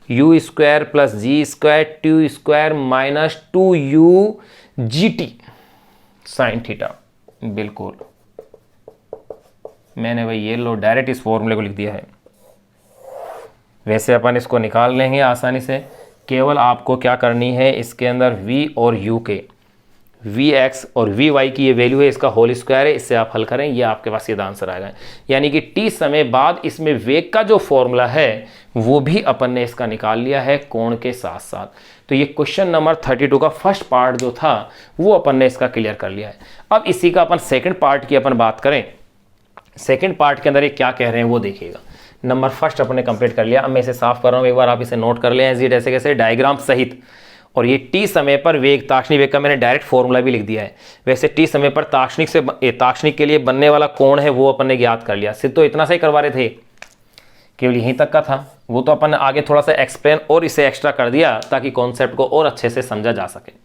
[SPEAKER 1] u square plus g square t square minus 2u g t sine theta. बिल्कुल मैंने भाई ये लो डायरेक्ट इस फॉर्मूले को लिख दिया है। वैसे अपन इसको निकाल लेंगे आसानी से, केवल आपको क्या करनी है, इसके अंदर v और u के Vx और Vy की ये वैल्यू है, इसका होल स्क्वायर है, इससे आप हल करें, ये आपके पास सीधा आंसर आएगा। यानी कि t समय बाद इसमें वेग का जो फॉर्मूला है वो भी अपन ने इसका निकाल लिया है कोण के साथ साथ। तो ये क्वेश्चन नंबर 32 का फर्स्ट पार्ट जो था वो अपन ने इसका क्लियर कर लिया है। अब इसी का अपन सेकेंड पार्ट की अपन बात करें, सेकेंड पार्ट के अंदर ये क्या कह रहे हैं वो देखिएगा। नंबर फर्स्ट अपन ने कंप्लीट कर लिया। अब मैं इसे साफ कर रहा हूँ, एक बार आप इसे नोट कर लें एज ऐसे कैसे डायग्राम सहित। और ये टी समय पर वेग, ताक्षणिक वेग का मैंने डायरेक्ट फॉर्मूला भी लिख दिया है। वैसे टी समय पर ताक्षणिक के लिए बनने वाला कोण है वो अपन ने ज्ञात कर लिया। सिर्फ तो इतना सा ही करवा रहे थे, केवल यहीं तक का था, वो तो अपन ने आगे थोड़ा सा एक्सप्लेन और इसे एक्स्ट्रा कर दिया ताकि कॉन्सेप्ट को और अच्छे से समझा जा सके।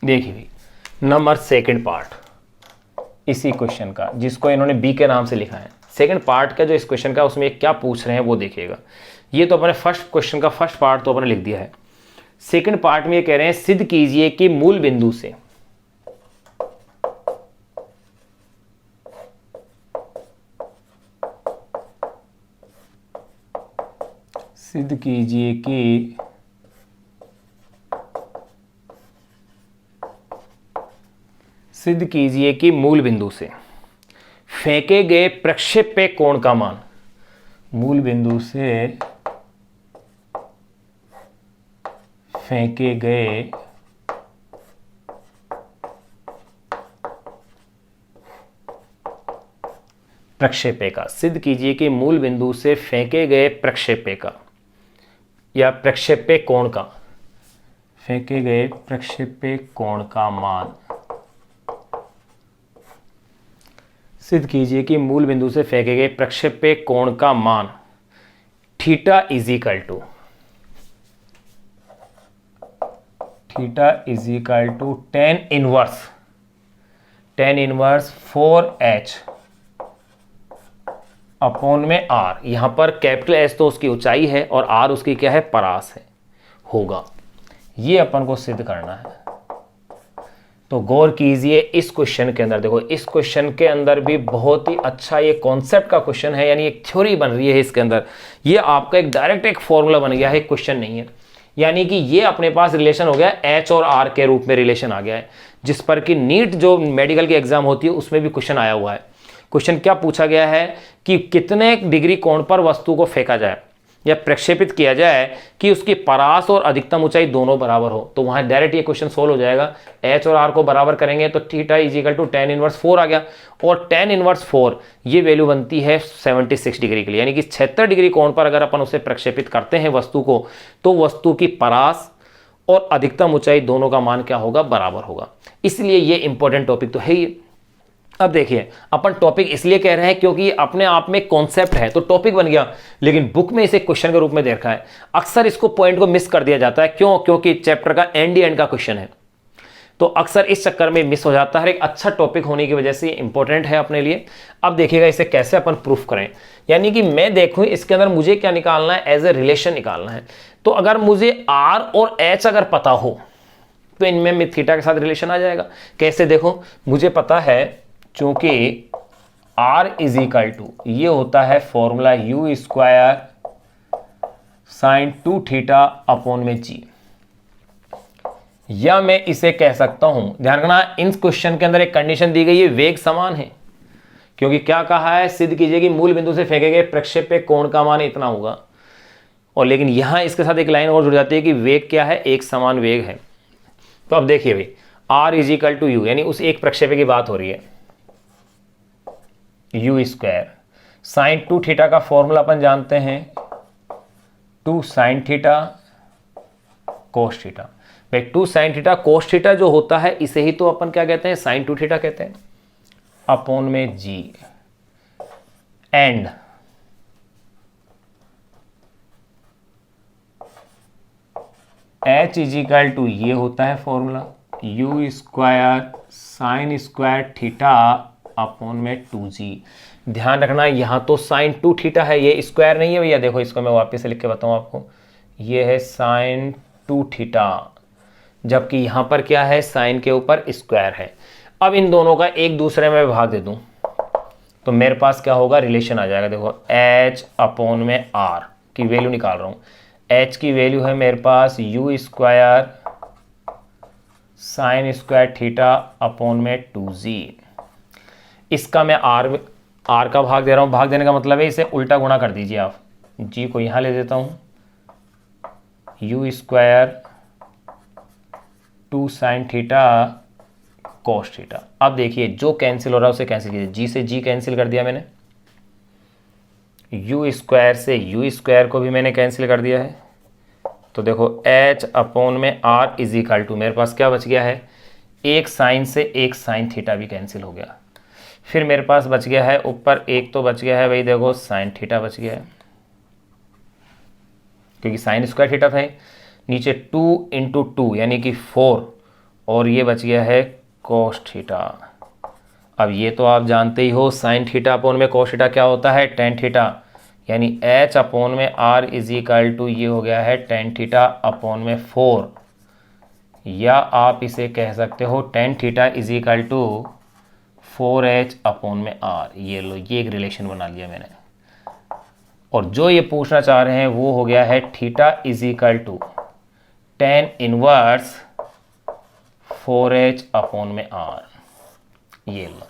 [SPEAKER 1] देखिए भाई नंबर सेकंड पार्ट इसी क्वेश्चन का, जिसको इन्होंने बी के नाम से लिखा है, सेकंड पार्ट का जो इस क्वेश्चन का उसमें क्या पूछ रहे हैं वो देखिएगा। ये तो अपने फर्स्ट क्वेश्चन का फर्स्ट पार्ट तो अपने लिख दिया है। सेकंड पार्ट में ये कह रहे हैं सिद्ध कीजिए कि मूल बिंदु से सिद्ध कीजिए कि सिद्ध कीजिए कि मूल बिंदु से फेंके गए प्रक्षेप्य कोण का मान, मूल बिंदु से फेंके गए प्रक्षेप्य का, सिद्ध कीजिए कि मूल बिंदु से फेंके गए प्रक्षेप्य का या प्रक्षेप्य कोण का, फेंके गए प्रक्षेप्य कोण का मान, सिद्ध कीजिए कि मूल बिंदु से फेंके गए प्रक्षेप्य कोण का मान theta is equal to, theta is equal to tan inverse 4h upon में r। यहां पर कैपिटल एस तो उसकी ऊंचाई है और r उसकी क्या है, परास है, होगा। ये अपन को सिद्ध करना है। तो गौर कीजिए इस क्वेश्चन के अंदर, देखो इस क्वेश्चन के अंदर भी बहुत ही अच्छा ये कॉन्सेप्ट का क्वेश्चन है, यानी एक थ्योरी बन रही है इसके अंदर। ये आपका एक डायरेक्ट एक फॉर्मूला बन गया है, क्वेश्चन नहीं है। यानी कि ये अपने पास रिलेशन हो गया, एच और आर के रूप में रिलेशन आ गया है, जिस पर कि नीट जो मेडिकल की एग्जाम होती है उसमें भी क्वेश्चन आया हुआ है। क्वेश्चन क्या पूछा गया है कि कितने डिग्री कोण पर वस्तु को फेंका जाए या प्रक्षेपित किया जाए कि उसकी परास और अधिकतम ऊंचाई दोनों बराबर हो। तो वहां डायरेक्ट ये क्वेश्चन सोल्व हो जाएगा। एच और आर को बराबर करेंगे तो theta is equal to tan inverse 4 आ गया, और tan इनवर्स 4 ये वैल्यू बनती है 76 डिग्री के लिए, यानी कि 76 डिग्री कोण पर अगर अपन उसे प्रक्षेपित करते हैं वस्तु को, तो वस्तु की परास और अधिकतम ऊंचाई दोनों का मान क्या होगा, बराबर होगा। इसलिए ये इंपॉर्टेंट टॉपिक तो है ही। अब देखिए अपन टॉपिक इसलिए कह रहे हैं क्योंकि अपने आप में कॉन्सेप्ट है तो टॉपिक बन गया, लेकिन बुक में इसे क्वेश्चन के रूप में देखा है। अक्सर इसको पॉइंट को मिस कर दिया जाता है, क्यों? क्योंकि चैप्टर का एंड का क्वेश्चन है, तो अक्सर इस चक्कर में मिस हो जाता है। एक अच्छा टॉपिक होने की वजह से इंपॉर्टेंट है अपने लिए। अब देखिएगा इसे कैसे अपन प्रूफ करें, यानी कि मैं देखूं इसके अंदर मुझे क्या निकालना है, एज ए रिलेशन निकालना है। तो अगर मुझे आर और एच अगर पता हो तो इनमें थीटा के साथ रिलेशन आ जाएगा। कैसे? देखो मुझे पता है चूंकि R इज इक्वल टू ये होता है formula u square sine 2 theta upon में g, या मैं इसे कह सकता हूं, ध्यान रखना इन क्वेश्चन के अंदर एक कंडीशन दी गई है, वेग समान है। क्योंकि क्या कहा है, सिद्ध कीजिए कि मूल बिंदु से फेंके गए प्रक्षेप्य कोण का मान इतना होगा। और लेकिन यहां इसके साथ एक लाइन और जुड़ जाती है कि वेग क्या है, एक समान वेग है। तो अब देखिए भाई R is equal to U, यानी उस एक प्रक्षेप्य की बात हो रही है, यू स्क्वायर साइन 2 थीटा का फॉर्मूला अपन जानते हैं 2 साइन थीटा कोस थीटा। भाई 2 साइन थीटा कोस थीटा जो होता है इसे ही तो अपन क्या कहते हैं, साइन 2 थीटा कहते हैं, अपॉन में g. And h is equal to ये होता है formula u square sine square theta upon में 2g। ध्यान रखना यहां तो साइन 2 थीटा है, ये स्क्वायर नहीं है भैया। देखो इसको मैं वापस से लिख के बताऊं आपको, ये है साइन 2 थीटा, जबकि यहां पर क्या है, साइन के ऊपर स्क्वायर है। अब इन दोनों का एक दूसरे में भाग दे दूं तो मेरे पास क्या होगा, रिलेशन आ जाएगा। देखो h अपॉन में r की वैल्यू निकाल रहा हूं। h की वैल्यू है मेरे पास u square sine square theta upon में 2g। इसका मैं आर का भाग दे रहा हूं, भाग देने का मतलब है इसे उल्टा गुणा कर दीजिए आप। जी को यहां ले देता हूं, you square 2 sine theta cos theta. अब देखिए जो कैंसिल हो रहा है उसे कैंसिल कीजिए, जी से जी कैंसिल कर दिया मैंने, यू स्क्वायर से यू स्क्वायर को भी मैंने कैंसिल कर दिया है। तो देखो h अपॉन में r इज इक्वल टू मेरे पास क्या बच गया है, एक साइन से एक साइन थीटा भी कैंसिल हो गया। फिर मेरे पास बच गया है ऊपर एक तो बच गया है भाई, देखो साइन थीटा बच गया है क्योंकि साइन स्क्वायर थीटा था। नीचे 2 इंटू 2 यानी कि 4, और ये बच गया है कोस थीटा। अब ये तो आप जानते ही हो साइन थीटा अपॉन में कोस थीटा क्या होता है, टेन थीटा, यानी h अपॉन में r इज इक्वल टू ये हो गया है टेन थीटा अपॉन में 4, या आप इसे कह सकते हो tan theta is equal to 4h upon में r। ये लो, ये एक रिलेशन बना लिया मैंने। और जो ये पूछना चाह रहे हैं वो हो गया है theta is equal to tan inverse 4h upon में r। ये लो,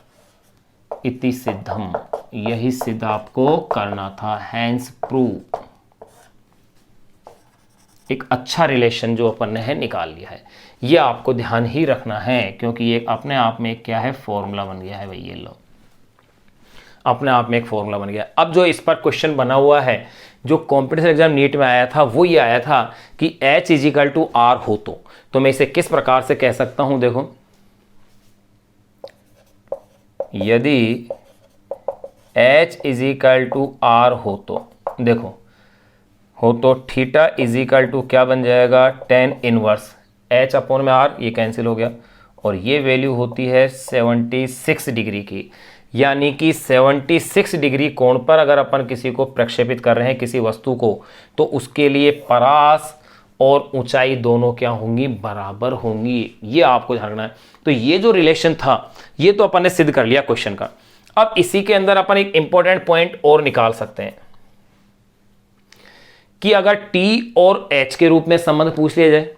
[SPEAKER 1] इति सिद्धम, यही सिद्ध आपको करना था, हैंस प्रूव। एक अच्छा रिलेशन जो अपन ने है निकाल लिया है, ये आपको ध्यान ही रखना है क्योंकि ये अपने आप में क्या है, फॉर्मूला बन गया है भाई। ये लो अपने आप में एक फॉर्मूला बन गया। अब जो इस पर क्वेश्चन बना हुआ है जो कॉम्पिटिशन एग्जाम नीट में आया था वो ये आया था कि h is equal to r हो तो मैं इसे किस प्रकार से कह सकता हूं, देखो यदि h is equal to r हो तो देखो हो तो थीटा इज इक्वल टू क्या बन जाएगा, टेन इनवर्स एच अपॉन में आर, ये कैंसिल हो गया, और ये वैल्यू होती है 76 डिग्री की। यानी कि 76 डिग्री कोण पर अगर अपन किसी को प्रक्षेपित कर रहे हैं किसी वस्तु को, तो उसके लिए परास और ऊंचाई दोनों क्या होंगी, बराबर होंगी। ये आपको ध्यान रखना है। तो ये जो रिलेशन था ये तो अपन ने सिद्ध कर लिया क्वेश्चन का। अब इसी के अंदर अपन एक इंपॉर्टेंट पॉइंट और निकाल सकते हैं कि अगर T और H के रूप में संबंध पूछ लिया जाए,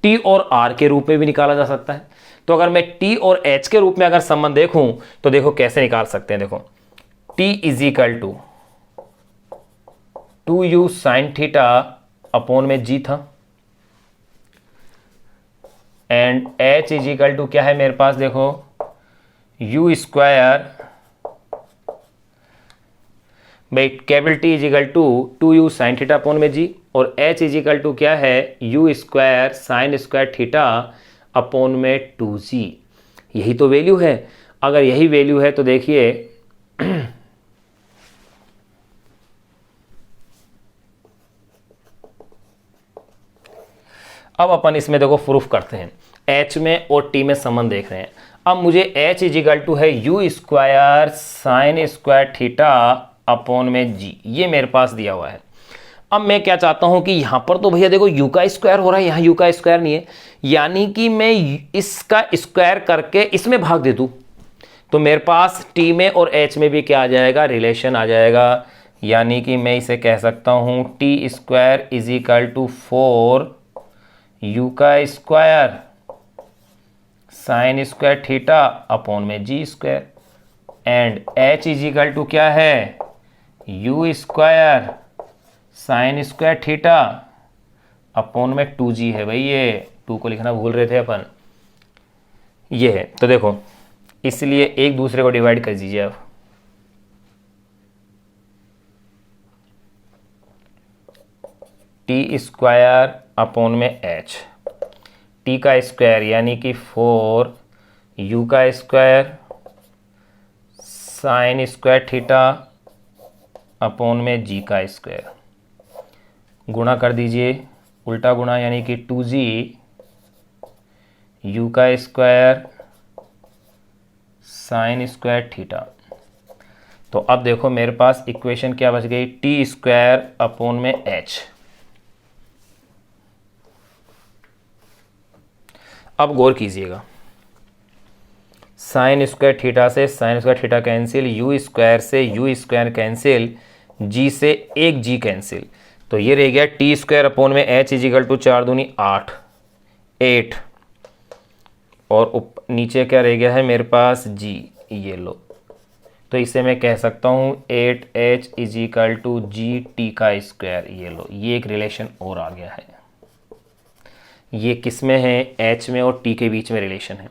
[SPEAKER 1] T और R के रूप में भी निकाला जा सकता है। तो अगर मैं T और H के रूप में अगर संबंध देखूं तो देखो कैसे निकाल सकते हैं। देखो T is equal to 2u sine theta upon में G था, and H is equal to क्या है मेरे पास, देखो u स्क्वायर भाई capital T is equal to 2u sine theta upon में G, और H इज इक्वल टू क्या है, u square sine square theta upon में 2g। यही तो वैल्यू है। अगर यही वैल्यू है तो देखिए अब अपन इसमें देखो प्रूफ करते हैं। H में और T में संबंध देख रहे हैं। अब मुझे H इज इक्वल टू है u square sine square theta upon में g, ये मेरे पास दिया हुआ है। अब मैं क्या चाहता हूं कि यहां पर तो भैया देखो u का स्क्वायर हो रहा है, यहां u का स्क्वायर नहीं है, यानी कि मैं इसका स्क्वायर करके इसमें भाग दे दूं तो मेरे पास T में और H में भी क्या आ जाएगा, रिलेशन आ जाएगा। यानी कि मैं इसे कह सकता हूं T square is equal to 4 u का square sine square theta upon में g square, and H is equal to क्या है, u square sine square theta upon में 2g है। भाई ये 2 को लिखना भूल रहे थे अपन, ये है। तो देखो इसलिए एक दूसरे को डिवाइड कर दीजिए। अब टी स्क्वायर अपॉन में h, t का स्क्वायर यानी कि 4 u का square sine square theta upon में g का स्क्वायर, गुणा कर दीजिए, उल्टा गुणा यानी कि 2g u का स्क्वायर साइन स्क्वायर थीटा। तो अब देखो मेरे पास इक्वेशन क्या बच गई, टी स्क्वायर अपॉन में h। अब गौर कीजिएगा, साइन स्क्वायर थीटा से sign square theta cancel, u square से u स्क्वायर कैंसिल, g से एक g कैंसिल, तो ये रह गया टी स्क्वायर अपॉन में h इज इक्वल टू 4 दूनी 8 और नीचे क्या रह गया है मेरे पास g, ये लो। तो इसे मैं कह सकता हूँ 8h is equal to ji T का स्क्वायर, ये लो। ये एक रिलेशन और आ गया है। ये किस में है, h में और t के बीच में रिलेशन है।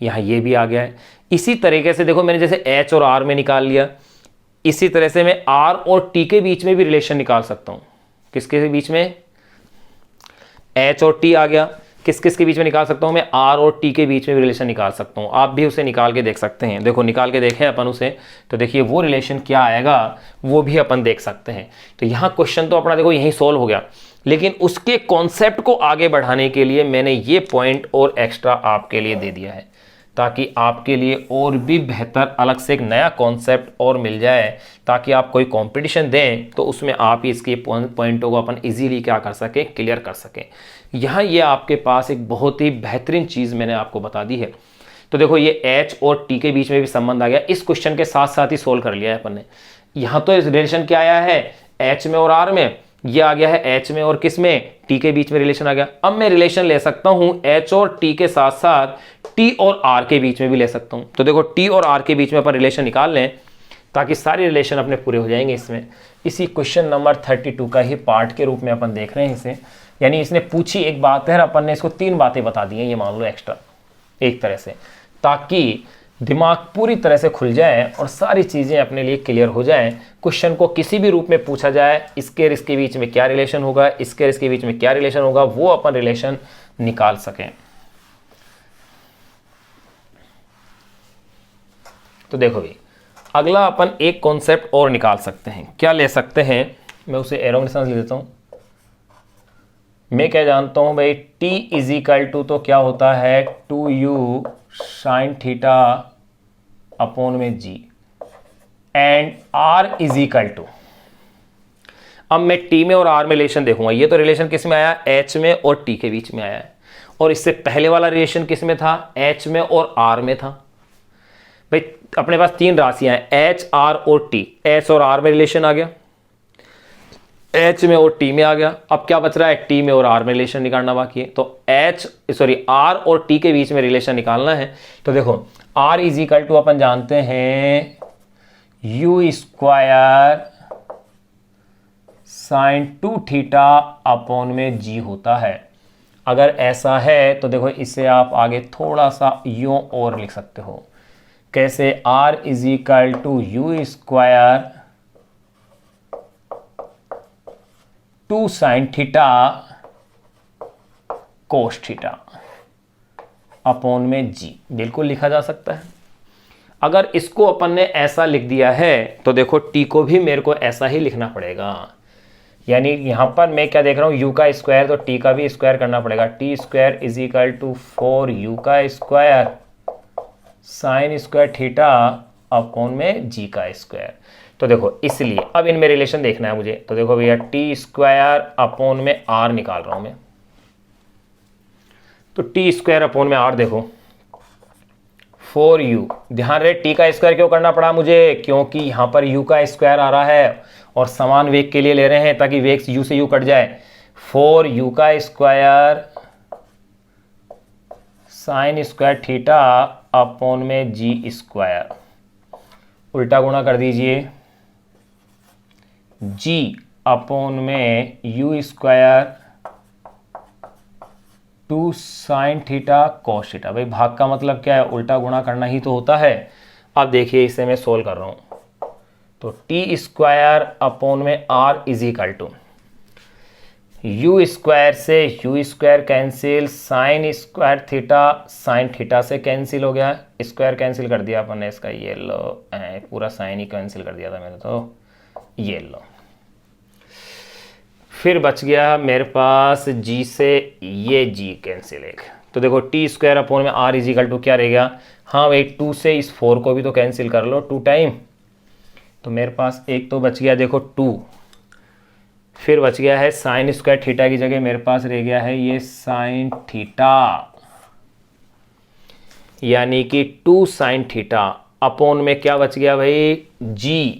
[SPEAKER 1] यहाँ ये भी आ गया है। इसी तरीके से देखो मैंने जैसे h और r में निकाल लिया, इसी तरह से मैं r और t के बीच में भी रिलेशन निकाल सकता हूँ। किसके बीच में, h और t आ गया, किस किस के बीच में निकाल सकता हूँ मैं, r और t के बीच में भी रिलेशन निकाल सकता हूँ। आप भी उसे निकाल के देख सकते हैं। देखो निकाल के देखें अपन उसे, तो देखिए वो रिलेशन क्या आएगा वो भी अपन देख सकते हैं। तो यहाँ क्वेश्चन तो अपना देखो यहीं सॉल्व हो गया, लेकिन उसके कॉन्सेप्ट को आगे बढ़ाने के लिए मैंने ये पॉइंट और एक्स्ट्रा आपके लिए दे दिया है, ताकि आपके लिए और भी बेहतर अलग से एक नया कॉन्सेप्ट और मिल जाए, ताकि आप कोई कंपटीशन दें तो उसमें आप ही इसके पॉइंटों को अपन इजीली क्या कर सकें, क्लियर कर सकें। यहाँ ये आपके पास एक बहुत ही बेहतरीन चीज़ मैंने आपको बता दी है। तो देखो ये h और t के बीच में भी संबंध आ गया, इस क्वेश्चन के साथ साथ ही सोल्व कर लिया है अपन ने। यहाँ तो रिलेशन क्या आया है, h में और r में, ये आ गया है h में और किस में, t के बीच में रिलेशन आ गया। अब मैं रिलेशन ले सकता हूँ h और t के साथ साथ t और r के बीच में भी ले सकता हूँ। तो देखो t और r के बीच में अपन रिलेशन निकाल लें, ताकि सारे रिलेशन अपने पूरे हो जाएंगे इसमें। इसी क्वेश्चन नंबर 32 का ही पार्ट के रूप में अपन देख रहे हैं इसे। यानी इसने पूछी एक बात है, अपन ने इसको 3 बातें बता दी हैं, ये मान लो एक्स्ट्रा एक तरह से, ताकि दिमाग पूरी तरह से खुल जाए और सारी चीज़ें अपने लिए क्लियर हो जाएं। क्वेश्चन को किसी भी रूप में पूछा जाए, इसके और इसके बीच में क्या रिलेशन होगा, इसके और इसके बीच में क्या रिलेशन होगा, वो अपन रिलेशन निकाल सकें। तो देखो भाई, अगला अपन एक कॉन्सेप्ट और निकाल सकते हैं। क्या ले सकते हैं, मैं उसे एरो के साथ ले देता हूं। मैं क्या जानता हूं भाई, t इज इक्वल टू तो क्या होता है 2u साइन थीटा अपॉन में g and r is equal to, अब मैं t में और r में रिलेशन देखूंगा। ये तो रिलेशन किस में आया, h में और t के बीच में आया है, और इससे पहले वाला रिलेशन किस में था, h में और r में था। भाई अपने पास तीन राशियां हैं, h, r और t, h और r में रिलेशन आ गया, h में और t में आ गया। अब क्या बच रहा है, t में और r में रिलेशन निकालना बाकी है। तो r और t के बीच में रिलेशन निकालना है। तो देखो r इज इक्वल टू अपन जानते हैं u square sine 2 theta upon में g होता है। अगर ऐसा है तो देखो इसे आप आगे थोड़ा सा यूं और लिख सकते हो, कैसे, r is equal to you square 2 sine theta cos theta upon में g, बिल्कुल लिखा जा सकता है। अगर इसको अपन ने ऐसा लिख दिया है तो देखो t को भी मेरे को ऐसा ही लिखना पड़ेगा, यानी यहां पर मैं क्या देख रहा हूं, u का स्क्वायर, तो t का भी स्क्वायर करना पड़ेगा। T square is equal to 4u का square sine square theta upon में g का स्क्वायर। तो देखो इसलिए अब इनमें रिलेशन देखना है मुझे। तो देखो भैया टी स्क्वायर अपॉन में r निकाल रहा हूं मैं, तो टी स्क्वायर अपॉन में r देखो 4u, ध्यान रहे t का स्क्वायर क्यों करना पड़ा मुझे, क्योंकि यहां पर u का स्क्वायर आ रहा है और समान वेग के लिए ले रहे हैं ताकि वेग u से u कट जाए। 4u का square sine square theta upon में g स्क्वायर, उल्टा गुणा कर दीजिए, g अपॉन में u square 2 sine theta cos theta. भाई भाग का मतलब क्या है, उल्टा गुणा करना ही तो होता है। अब देखिए इसे मैं सोल्व कर रहा हूं, तो टी स्क्वायर अपॉन में r is equal to you square से u square cancel, sine square theta sine theta से कैंसिल हो गया, स्क्वायर कैंसिल कर दिया अपन ने इसका, ये लो पूरा साइन ही कैंसिल कर दिया था मैंने, तो ये लो, फिर बच गया मेरे पास g से ये g कैंसिल एक। तो देखो टी स्क्वायर अपॉन में r इज इक्वल टू क्या रहेगा, हाँ भाई 2 से इस 4 को भी तो कैंसिल कर लो 2 टाइम, तो मेरे पास एक तो बच गया देखो 2, फिर बच गया है साइन स्क्वायर थीटा की जगह मेरे पास रह गया है ये साइन थीटा, यानी कि 2 साइन थीटा अपॉन में क्या बच गया भाई g,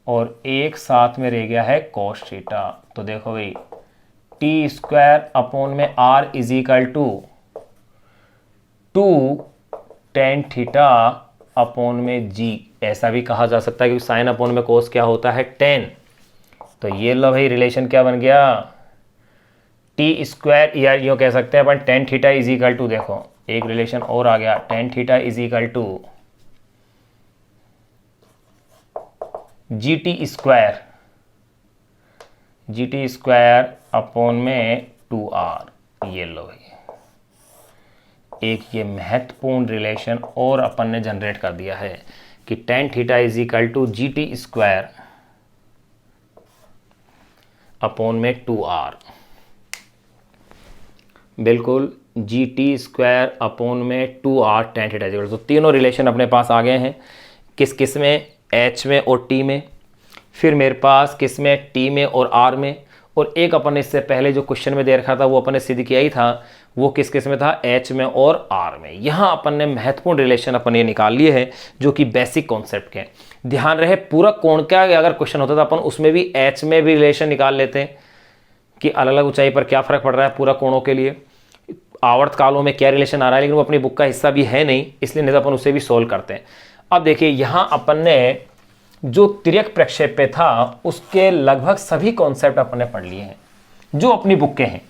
[SPEAKER 1] और एक साथ में रह गया है कॉस थीटा। तो देखो भाई टी स्क्वायर अपॉन में r is equal to 2 tan theta upon में g, ऐसा भी कहा जा सकता है क्योंकि साइन अपॉन में कोस क्या होता है 10। तो ये लो भाई रिलेशन क्या बन गया, टी स्क्वायर, या यूँ कह सकते हैं अपन tan theta is equal to, देखो एक रिलेशन और आ गया, tan theta is equal to G T square upon में 2r। ये लो भाई एक ये महत्वपूर्ण रिलेशन और अपन ने जनरेट कर दिया है कि tan theta is equal to G T square upon में 2r, बिल्कुल जी टी स्क्वायर अपॉन में 2r tan theta is equal to. तो तीनों रिलेशन अपने पास आ गए हैं, किस किस में, h में और t में, फिर मेरे पास किस में, t में और r में, और एक अपन ने इससे पहले जो क्वेश्चन में दे रखा था वो अपन ने सिद्ध किया ही था, वो किस किस में था, h में और r में। यहाँ अपन ने महत्वपूर्ण रिलेशन अपन ये निकाल लिए हैं जो कि बेसिक कॉन्सेप्ट के हैं। ध्यान रहे पूरक कोण का अगर क्वेश्चन होता था अपन उसमें भी h में भी रिलेशन निकाल लेते हैं कि अलग अलग ऊंचाई पर क्या फर्क पड़ रहा है पूरक कोणों के लिए, आवर्त कालों में क्या रिलेशन आ रहा है, लेकिन वो अपनी बुक का हिस्सा भी है नहीं, इसलिए नहीं तो अपन उसे भी सोल्व करते हैं। अब देखिए यहाँ अपन ने जो तिर्यक प्रक्षेप्य था उसके लगभग सभी कॉन्सेप्ट अपन ने पढ़ लिए हैं जो अपनी बुक के हैं।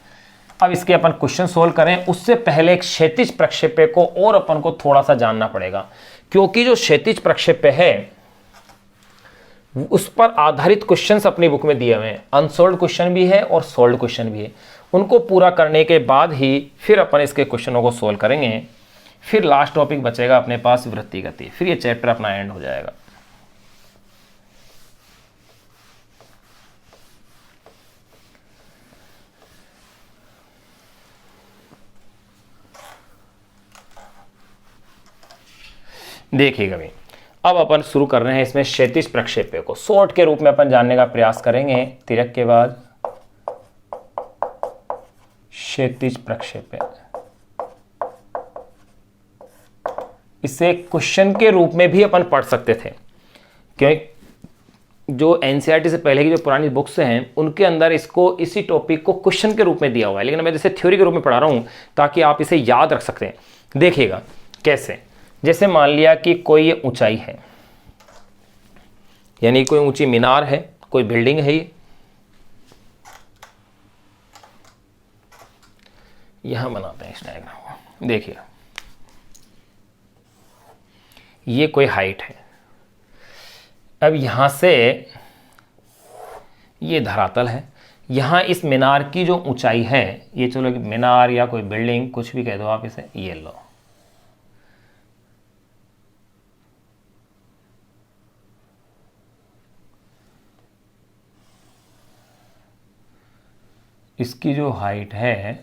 [SPEAKER 1] अब इसके अपन क्वेश्चन सोल्व करें उससे पहले एक क्षैतिज प्रक्षेप्य को और अपन को थोड़ा सा जानना पड़ेगा, क्योंकि जो क्षैतिज प्रक्षेप्य है उस पर आधारित क्वेश्चंस अपनी बुक में दिए हुए हैं, अनसोल्व्ड क्वेश्चन भी है और सोल्व्ड क्वेश्चन भी है। उनको पूरा करने के बाद ही फिर अपन इसके क्वेश्चनों को सोल्व करेंगे, फिर लास्ट टॉपिक बचेगा अपने पास वृत्ति गति, फिर ये चैप्टर अपना एंड हो जाएगा। देखिएगा भाई, अब अपन शुरू कर रहे हैं इसमें क्षैतिज प्रक्षेप्य को शॉर्ट के रूप में अपन जानने का प्रयास करेंगे। तिरक के बाद क्षैतिज प्रक्षेप्य, इसे क्वेश्चन के रूप में भी अपन पढ़ सकते थे, क्योंकि जो एनसीईआरटी से पहले की जो पुरानी बुक्स हैं उनके अंदर इसको इसी टॉपिक को क्वेश्चन के रूप में दिया हुआ है, लेकिन मैं जैसे थ्योरी के रूप में पढ़ा रहा हूँ ताकि आप इसे याद रख सकते हैं। देखिएगा कैसे, जैसे मान लिया कि कोई ये ऊंचाई है, यानी कोई ऊंची मीनार है, कोई बिल्डिंग है, ये यहां बनाते हैं इस डायग्राम को। देखिए ये कोई हाइट है, अब यहां से ये धरातल है, यहां इस मीनार की जो ऊंचाई है, ये चलो मीनार या कोई बिल्डिंग कुछ भी कह दो आप इसे, ये लो, इसकी जो हाइट है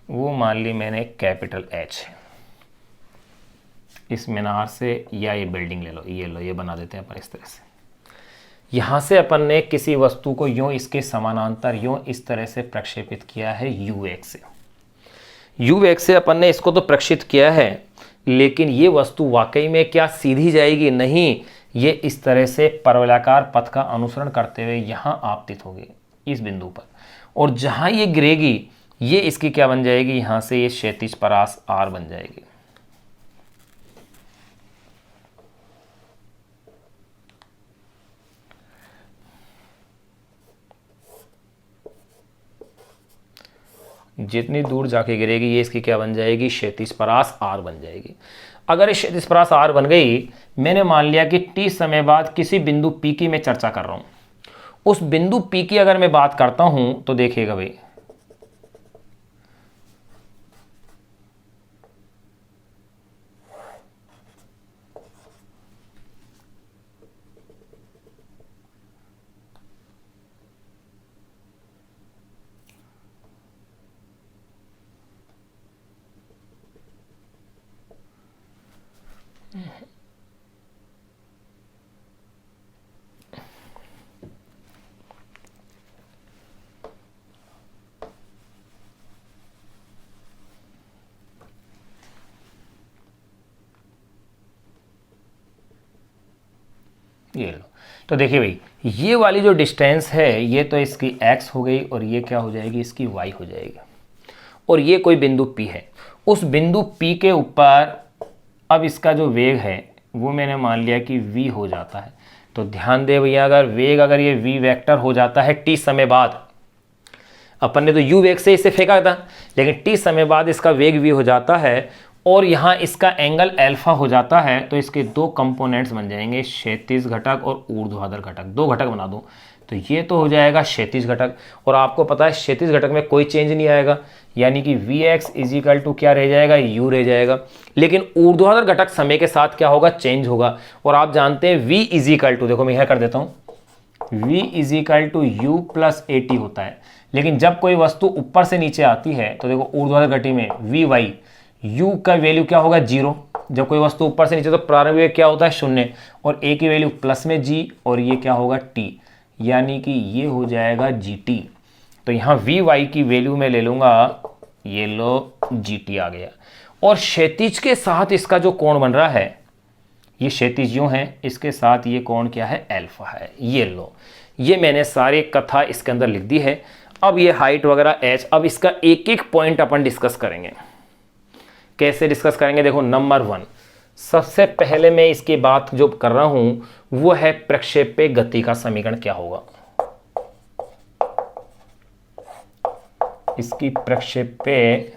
[SPEAKER 1] वो मान ली मैंने कैपिटल H है, इस मीनार से, या ये बिल्डिंग ले लो, ये लो, ये बना देते हैं अपन इस तरह से। यहाँ से अपन ने किसी वस्तु को यूँ इसके समानांतर यूँ इस तरह से प्रक्षेपित किया है u वेग से। u वेग से अपन ने इसको तो प्रक्षेपित किया है, लेकिन ये वस्तु वाकई में क्या सीधी जाएगी? नहीं, ये इस तरह से परवलयाकार पथ का अनुसरण करते हुए यहाँ आपतित होगी इस बिंदु पर, और जहाँ ये गिरेगी ये इसकी क्या बन जाएगी? यहाँ से ये क्षैतिज परास R बन जाएगी। जितनी दूर जाके गिरेगी ये इसकी क्या बन जाएगी? क्षैतिज परास R बन जाएगी। अगर इस क्षैतिज परास R बन गई, मैंने मान लिया कि T समय बाद किसी बिंदु P की मैं चर्चा कर रहा हूं, उस बिंदु P की अगर मैं बात करता हूं तो देखिएगा भाई, ये लो, तो देखिए भाई, ये वाली जो डिस्टेंस है ये तो इसकी x हो गई, और ये क्या हो जाएगी? इसकी y हो जाएगी। और ये कोई बिंदु P है, उस बिंदु P के ऊपर अब इसका जो वेग है वो मैंने मान लिया कि v हो जाता है। तो ध्यान दे भैया, अगर वेग अगर ये v वेक्टर हो जाता है t समय बाद, अपन ने तो u वेग से इसे फेंका था, लेकिन t समय बाद इसका वेग v हो जाता है और यहाँ इसका एंगल अल्फा हो जाता है, तो इसके दो कंपोनेंट्स बन जाएंगे, क्षैतिज घटक और ऊर्ध्वाधर घटक। दो घटक बना दूं तो ये तो हो जाएगा क्षैतिज घटक, और आपको पता है क्षैतिज घटक में कोई चेंज नहीं आएगा, यानी कि Vx इजिकल टू क्या रह जाएगा? u रह जाएगा। लेकिन ऊर्ध्वाधर घटक समय के साथ क्या होगा? चेंज होगा। और आप जानते हैं v इजिकल टू, देखो मैं यह कर देता हूँ, v is equal to u plus at होता है। लेकिन जब कोई वस्तु ऊपर से नीचे आती है तो देखो ऊर्ध्वाधर घटी में vy, u का वैल्यू क्या होगा? 0। जब कोई वस्तु ऊपर से नीचे तो प्रारंभिक वेग क्या होता है? 0, और a की वैल्यू प्लस में g, और ये क्या होगा? t, यानी कि ये हो जाएगा gt। तो यहाँ vy की वैल्यू मैं ले लूंगा, ये लो gt आ गया। और क्षैतिज के साथ इसका जो कोण बन रहा है, ये क्षैतिज यूं है, इसके साथ ये कोण क्या है? अल्फा है। ये लो, ये मैंने सारी कथा इसके अंदर लिख दी है। अब ये हाइट वगैरह h, अब इसका एक एक पॉइंट अपन डिस्कस करेंगे। कैसे डिस्कस करेंगे? देखो, नंबर 1, सबसे पहले मैं इसकी बात जो कर रहा हूं वो है प्रक्षेप्य गति का समीकरण क्या होगा। इसकी प्रक्षेप्य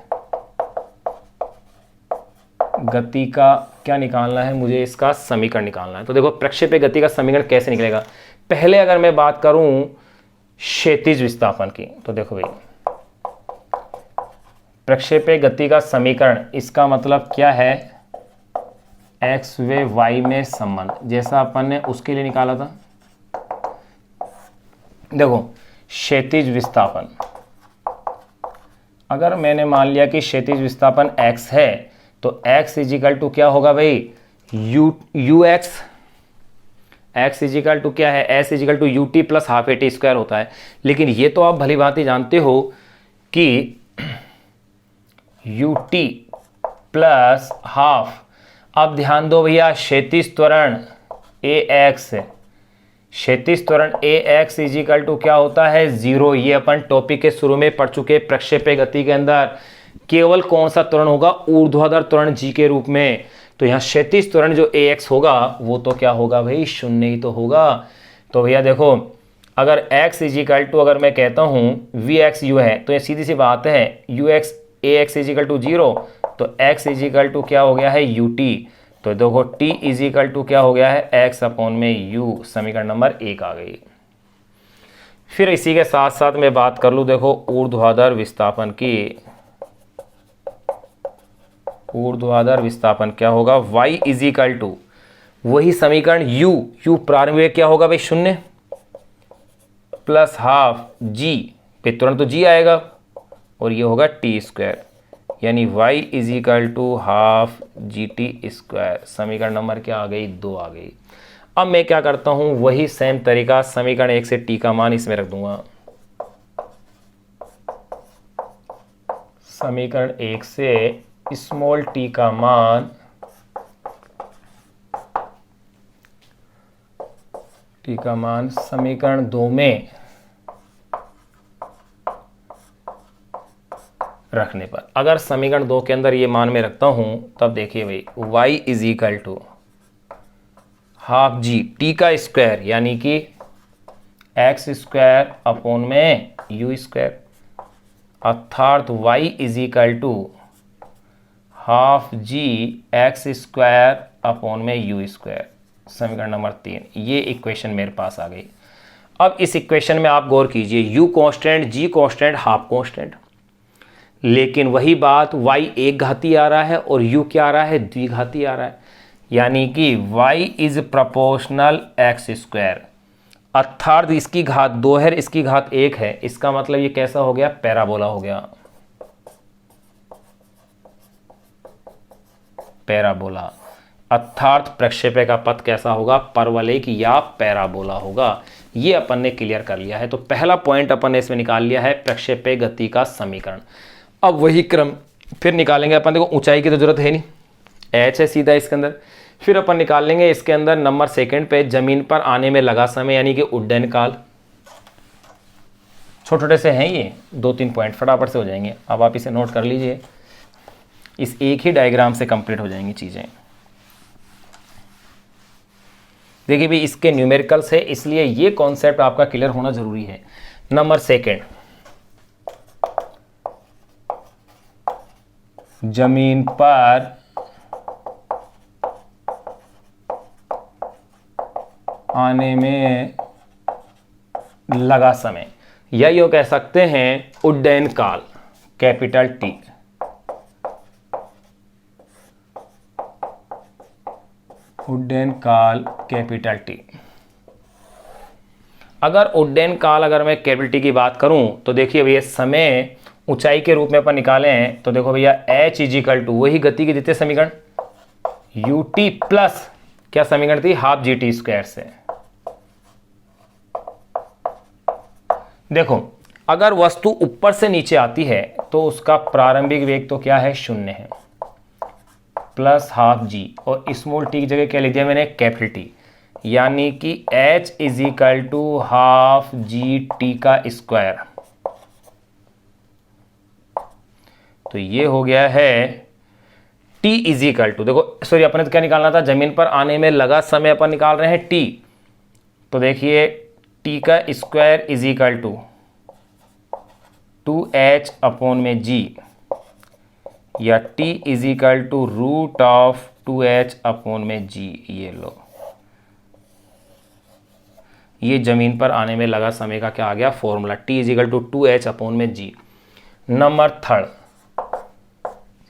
[SPEAKER 1] गति का क्या निकालना है? मुझे इसका समीकरण निकालना है। तो देखो, प्रक्षेप्य गति का समीकरण कैसे निकलेगा? पहले अगर मैं बात करूं क्षैतिज विस्थापन की, तो देखो भाई, प्रक्षेप्य गति का समीकरण, इसका मतलब क्या है? x व y में संबंध, जैसा अपन ने उसके लिए निकाला था। देखो, क्षैतिज विस्थापन अगर मैंने मान लिया कि क्षैतिज विस्थापन x है तो x इजिकल टू क्या होगा भाई, U X. x is equal to क्या है, s is equal to U T plus half A T square होता है। लेकिन ये तो आप भली भांति जानते हो कि यू टी प्लस हाफ, अब ध्यान दो भैया, क्षैतिज त्वरण ए एक्स, क्षैतिज त्वरण ए एक्स इजिकल टू क्या होता है, 0। ये अपन टॉपिक के शुरू में पढ़ चुके, प्रक्षेप्य गति के अंदर केवल कौन सा त्वरण होगा, ऊर्ध्वाधर त्वरण जी के रूप में। तो यहाँ क्षैतिज त्वरण जो ए एक्स होगा वो तो क्या होगा भाई, 0 ही तो होगा। तो भैया देखो, अगर x इजिकल टू, अगर मैं कहता हूँ वी एक्स यू है, तो ये सीधी सी बात है, U X A X is equal to 0, तो x इजिकल टू क्या हो गया है, यू टी। तो देखो t इजिकल टू क्या हो गया है, x अपॉन में u, समीकरण नंबर 1 आ गई। फिर इसी के साथ साथ मैं बात कर लूँ, देखो ऊर्ध्वाधर विस्थापन की। ऊर्ध्वाधर विस्थापन क्या होगा, y इजिकल टू वही समीकरण u प्रारंभिक क्या होगा भाई, 0 प्लस हाफ g पे तुरंत तो g आएगा और ये होगा टी स्क्वायर, यानी y is equal to half G T square. समीकरण नंबर क्या आ गई, 2 आ गई। अब मैं क्या करता हूं, वही सेम तरीका, समीकरण 1 से t का मान इसमें रख दूंगा। समीकरण 1 से स्मॉल t का मान, t का मान समीकरण 2 में रखने पर, अगर समीकरण 2 के अंदर ये मान में रखता हूं, तब देखिए भाई y is equal to half G T का स्क्वायर, यानी कि एक्स स्क्वायर अपॉन में यू स्क्वायर, अर्थात y is equal to half G X square upon में यू स्क्वायर। समीकरण नंबर 3, ये इक्वेशन मेरे पास आ गई। अब इस इक्वेशन में आप गौर कीजिए, u constant, g constant, half constant, लेकिन वही बात y एक घाती आ रहा है और u क्या आ रहा है, द्विघाती आ रहा है, यानी कि y is proportional x square, अर्थात इसकी घात 2 है, इसकी घात 1 है। इसका मतलब ये कैसा हो गया, पैराबोला हो गया, पैराबोला, अर्थात प्रक्षेपय का पथ कैसा होगा, परवलयिक या पैराबोला होगा। ये अपन ने क्लियर कर लिया है। तो पहला पॉइंट अपन ने इसमें निकाल लिया है, प्रक्षेपय गति का समीकरण। अब वही क्रम फिर निकालेंगे अपन, देखो ऊंचाई की तो जरूरत है नहीं, h है सीधा इसके अंदर। फिर अपन निकाल लेंगे इसके अंदर नंबर सेकंड पे, जमीन पर आने में लगा समय, यानी कि उड्डयन काल। छोटे छोटे से हैं ये 2-3 पॉइंट, फटाफट से हो जाएंगे। अब आप इसे नोट कर लीजिए, इस एक ही डायग्राम से कंप्लीट हो जाएंगी चीजें। देखिए भी इसके न्यूमेरिकल्स है, इसलिए ये कॉन्सेप्ट आपका क्लियर होना जरूरी है। नंबर सेकंड, जमीन पर आने में लगा समय, या यूं कह सकते हैं उड्डयन काल, कैपिटल टी। उड्डयन काल कैपिटल टी। अगर उड्डयन काल, अगर मैं कैपिटल टी की बात करूं, तो देखिए भैया समय ऊंचाई के रूप में अपन निकाले हैं, तो देखो भैया h इजिकल टू वही गति के द्वितीय समीकरण यू टी प्लस क्या समीकरण थी, हाफ जी टी स्क्वायर से। देखो अगर वस्तु ऊपर से नीचे आती है तो उसका प्रारंभिक वेग तो क्या है, 0 है, प्लस हाफ जी, और स्मॉल टी की जगह क्या लिख दिया मैंने, कैपिटल टी, यानी कि h is equal to half G T का स्क्वायर। तो ये हो गया है t इजिकल टू, देखो सॉरी अपने तो क्या निकालना था, जमीन पर आने में लगा समय अपन निकाल रहे हैं t। तो देखिए t का square is equal to 2h upon में g, या t is equal to root of 2h upon में g। ये लो, ये जमीन पर आने में लगा समय का क्या आ गया formula, t is equal to 2h upon में g। नंबर थर्ड,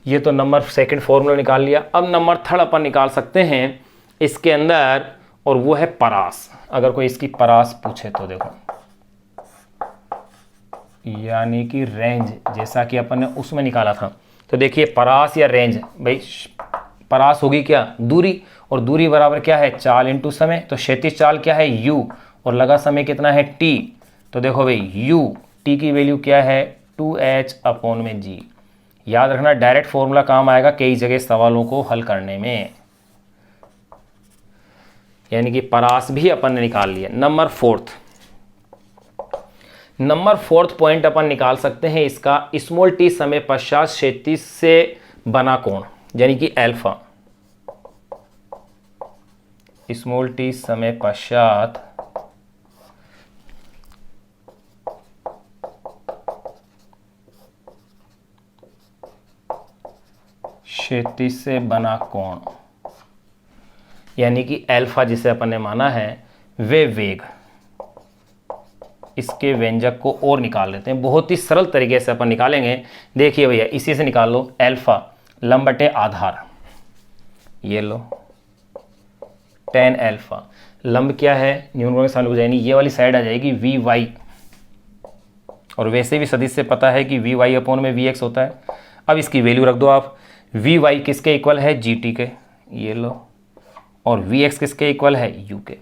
[SPEAKER 1] ये तो नंबर सेकंड फॉर्मूला निकाल लिया। अब नंबर थर्ड अपन निकाल सकते हैं इसके अंदर, और वो है परास। अगर कोई इसकी परास पूछे तो देखो यानी कि रेंज, जैसा कि अपन ने उसमें निकाला था। तो देखिए परास या रेंज, भाई परास होगी क्या, दूरी, और दूरी बराबर क्या है, चाल इंटू समय। तो क्षैतिज चाल क्या है, u, और लगा समय कितना है, t। तो देखो भाई u, t की वैल्यू क्या है, 2h/g। याद रखना डायरेक्ट फॉर्मूला काम आएगा कई जगह सवालों को हल करने में। यानी कि परास भी अपन ने निकाल लिया। नंबर फोर्थ पॉइंट अपन निकाल सकते हैं इसका, स्मॉल टी समय पश्चात क्षैतिज से बना कोण, यानी कि अल्फा। स्मॉल टी समय पश्चात क्षैतिज से बना कोण, यानी कि अल्फा जिसे अपन ने माना है वे वेग। इसके व्यंजक को और निकाल लेते हैं, बहुत ही सरल तरीके से अपन निकालेंगे। देखिए भैया इसी से निकाल लो, अल्फा लंब बटे आधार, ये लो tan अल्फा, लंब क्या है, न्यूनगुणक के सामने हो जाएगी, ये वाली साइड आ जाएगी वी वाई, और वैसे भी सदिश से पता है कि वी वाई अपॉन में वी एक्स होता है। अब इसकी वैल्यू रख दो आप, वी वाई किसके इक्वल है, जी टी के, ये लो, और वी एक्स किसके इक्वल है, यू के,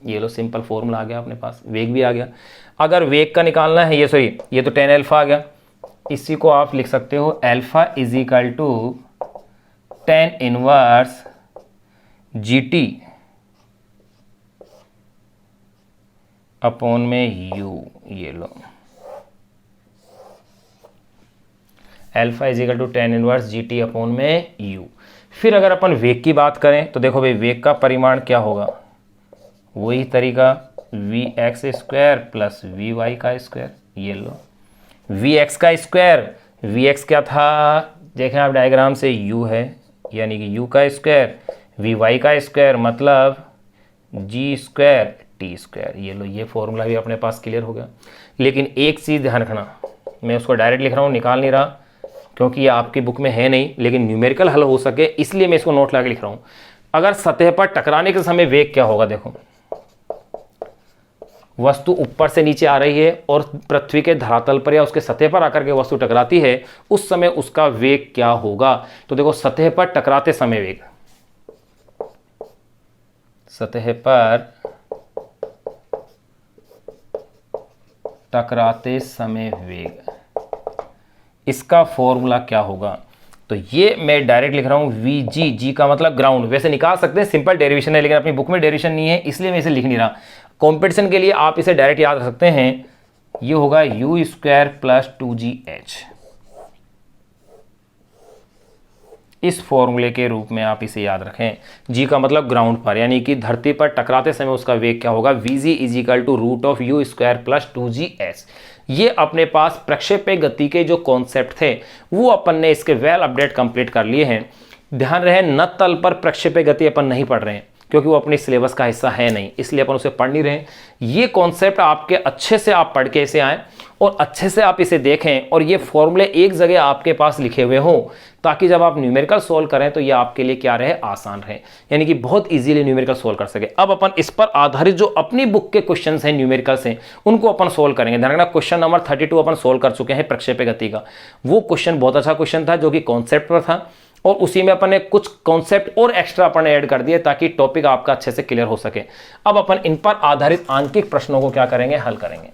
[SPEAKER 1] ये लो। सिंपल फॉर्मूला आ गया अपने पास, वेग भी आ गया। अगर वेग का निकालना है, ये तो tan अल्फा आ गया, इसी को आप लिख सकते हो alpha is equal to tan inverse g T upon में u, ये लो alpha is equal to tan inverse g T upon में u। फिर अगर अपन वेग की बात करें तो देखो भाई वेग का परिमाण क्या होगा, वही तरीका V X square plus V Y का स्क्वायर, ये लो वी एक्स का स्क्वायर, वी एक्स क्या था, देखें आप डायग्राम से u है, यानी कि u का स्क्वायर, वी वाई का स्क्वायर मतलब जी स्क्वायर टी स्क्वायर, ये लो। ये फॉर्मूला भी अपने पास क्लियर हो गया। लेकिन एक चीज़ ध्यान रखना, मैं उसको डायरेक्ट लिख रहा हूँ, निकाल नहीं रहा क्योंकि ये आपकी बुक में है नहीं, लेकिन न्यूमेरिकल हल हो सके इसलिए मैं इसको नोट लगा के लिख रहा हूँ। अगर सतह पर टकराने के समय वेग क्या होगा, देखो वस्तु ऊपर से नीचे आ रही है और पृथ्वी के धरातल पर या उसके सतह पर आकर के वस्तु टकराती है, उस समय उसका वेग क्या होगा। तो देखो सतह पर टकराते समय वेग, सतह पर टकराते समय वेग, इसका फॉर्मूला क्या होगा। तो ये मैं डायरेक्ट लिख रहा हूं वी जी, जी का मतलब ग्राउंड, वैसे निकाल सकते हैं, सिंपल डेरिवेशन है, लेकिन अपनी बुक में डेरिवेशन नहीं है इसलिए मैं इसे लिख नहीं रहा। कंपटीशन के लिए आप इसे डायरेक्ट याद रख सकते हैं, ये होगा यू स्क्वायर प्लस 2gh। इस फॉर्मूले के रूप में आप इसे याद रखें, जी का मतलब ग्राउंड पर, यानी कि धरती पर टकराते समय उसका वेग क्या होगा, VG is equal to root of U square plus 2gh। ये अपने पास प्रक्षेप्य गति के जो कॉन्सेप्ट थे वो अपन ने इसके वेल अपडेट कंप्लीट कर लिए हैं। ध्यान रहे न तल पर प्रक्षेप्य गति अपन नहीं पढ़ रहे हैं क्योंकि वो अपने सिलेबस का हिस्सा है नहीं, इसलिए अपन उसे पढ़ नहीं रहे। ये कॉन्सेप्ट आपके अच्छे से आप पढ़ के इसे आए और अच्छे से आप इसे देखें और ये फॉर्मूले एक जगह आपके पास लिखे हुए हों, ताकि जब आप न्यूमेरिकल सोल्व करें तो ये आपके लिए क्या रहे, आसान रहे, यानी कि बहुत इजीली न्यूमेरिकल सोल्व कर सके। अब अपन इस पर आधारित जो अपनी बुक के क्वेश्चंस हैं न्यूमेरिकल से, उनको अपन सोल्व करेंगे। ध्यान रखना क्वेश्चन नंबर 32 अपन सोल्व कर चुके हैं प्रक्षेप्य गति का। वो क्वेश्चन बहुत अच्छा क्वेश्चन था जो कि कॉन्सेप्ट पर था और उसी में अपन ने कुछ कॉन्सेप्ट और एक्स्ट्रा अपन ऐड कर दिए ताकि टॉपिक आपका अच्छे से क्लियर हो सके। अब अपन इन पर आधारित आंकिक प्रश्नों को क्या करेंगे, हल करेंगे।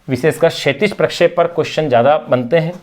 [SPEAKER 1] विशेषकर क्षैतिज प्रक्षेप पर क्वेश्चन ज्यादा बनते हैं।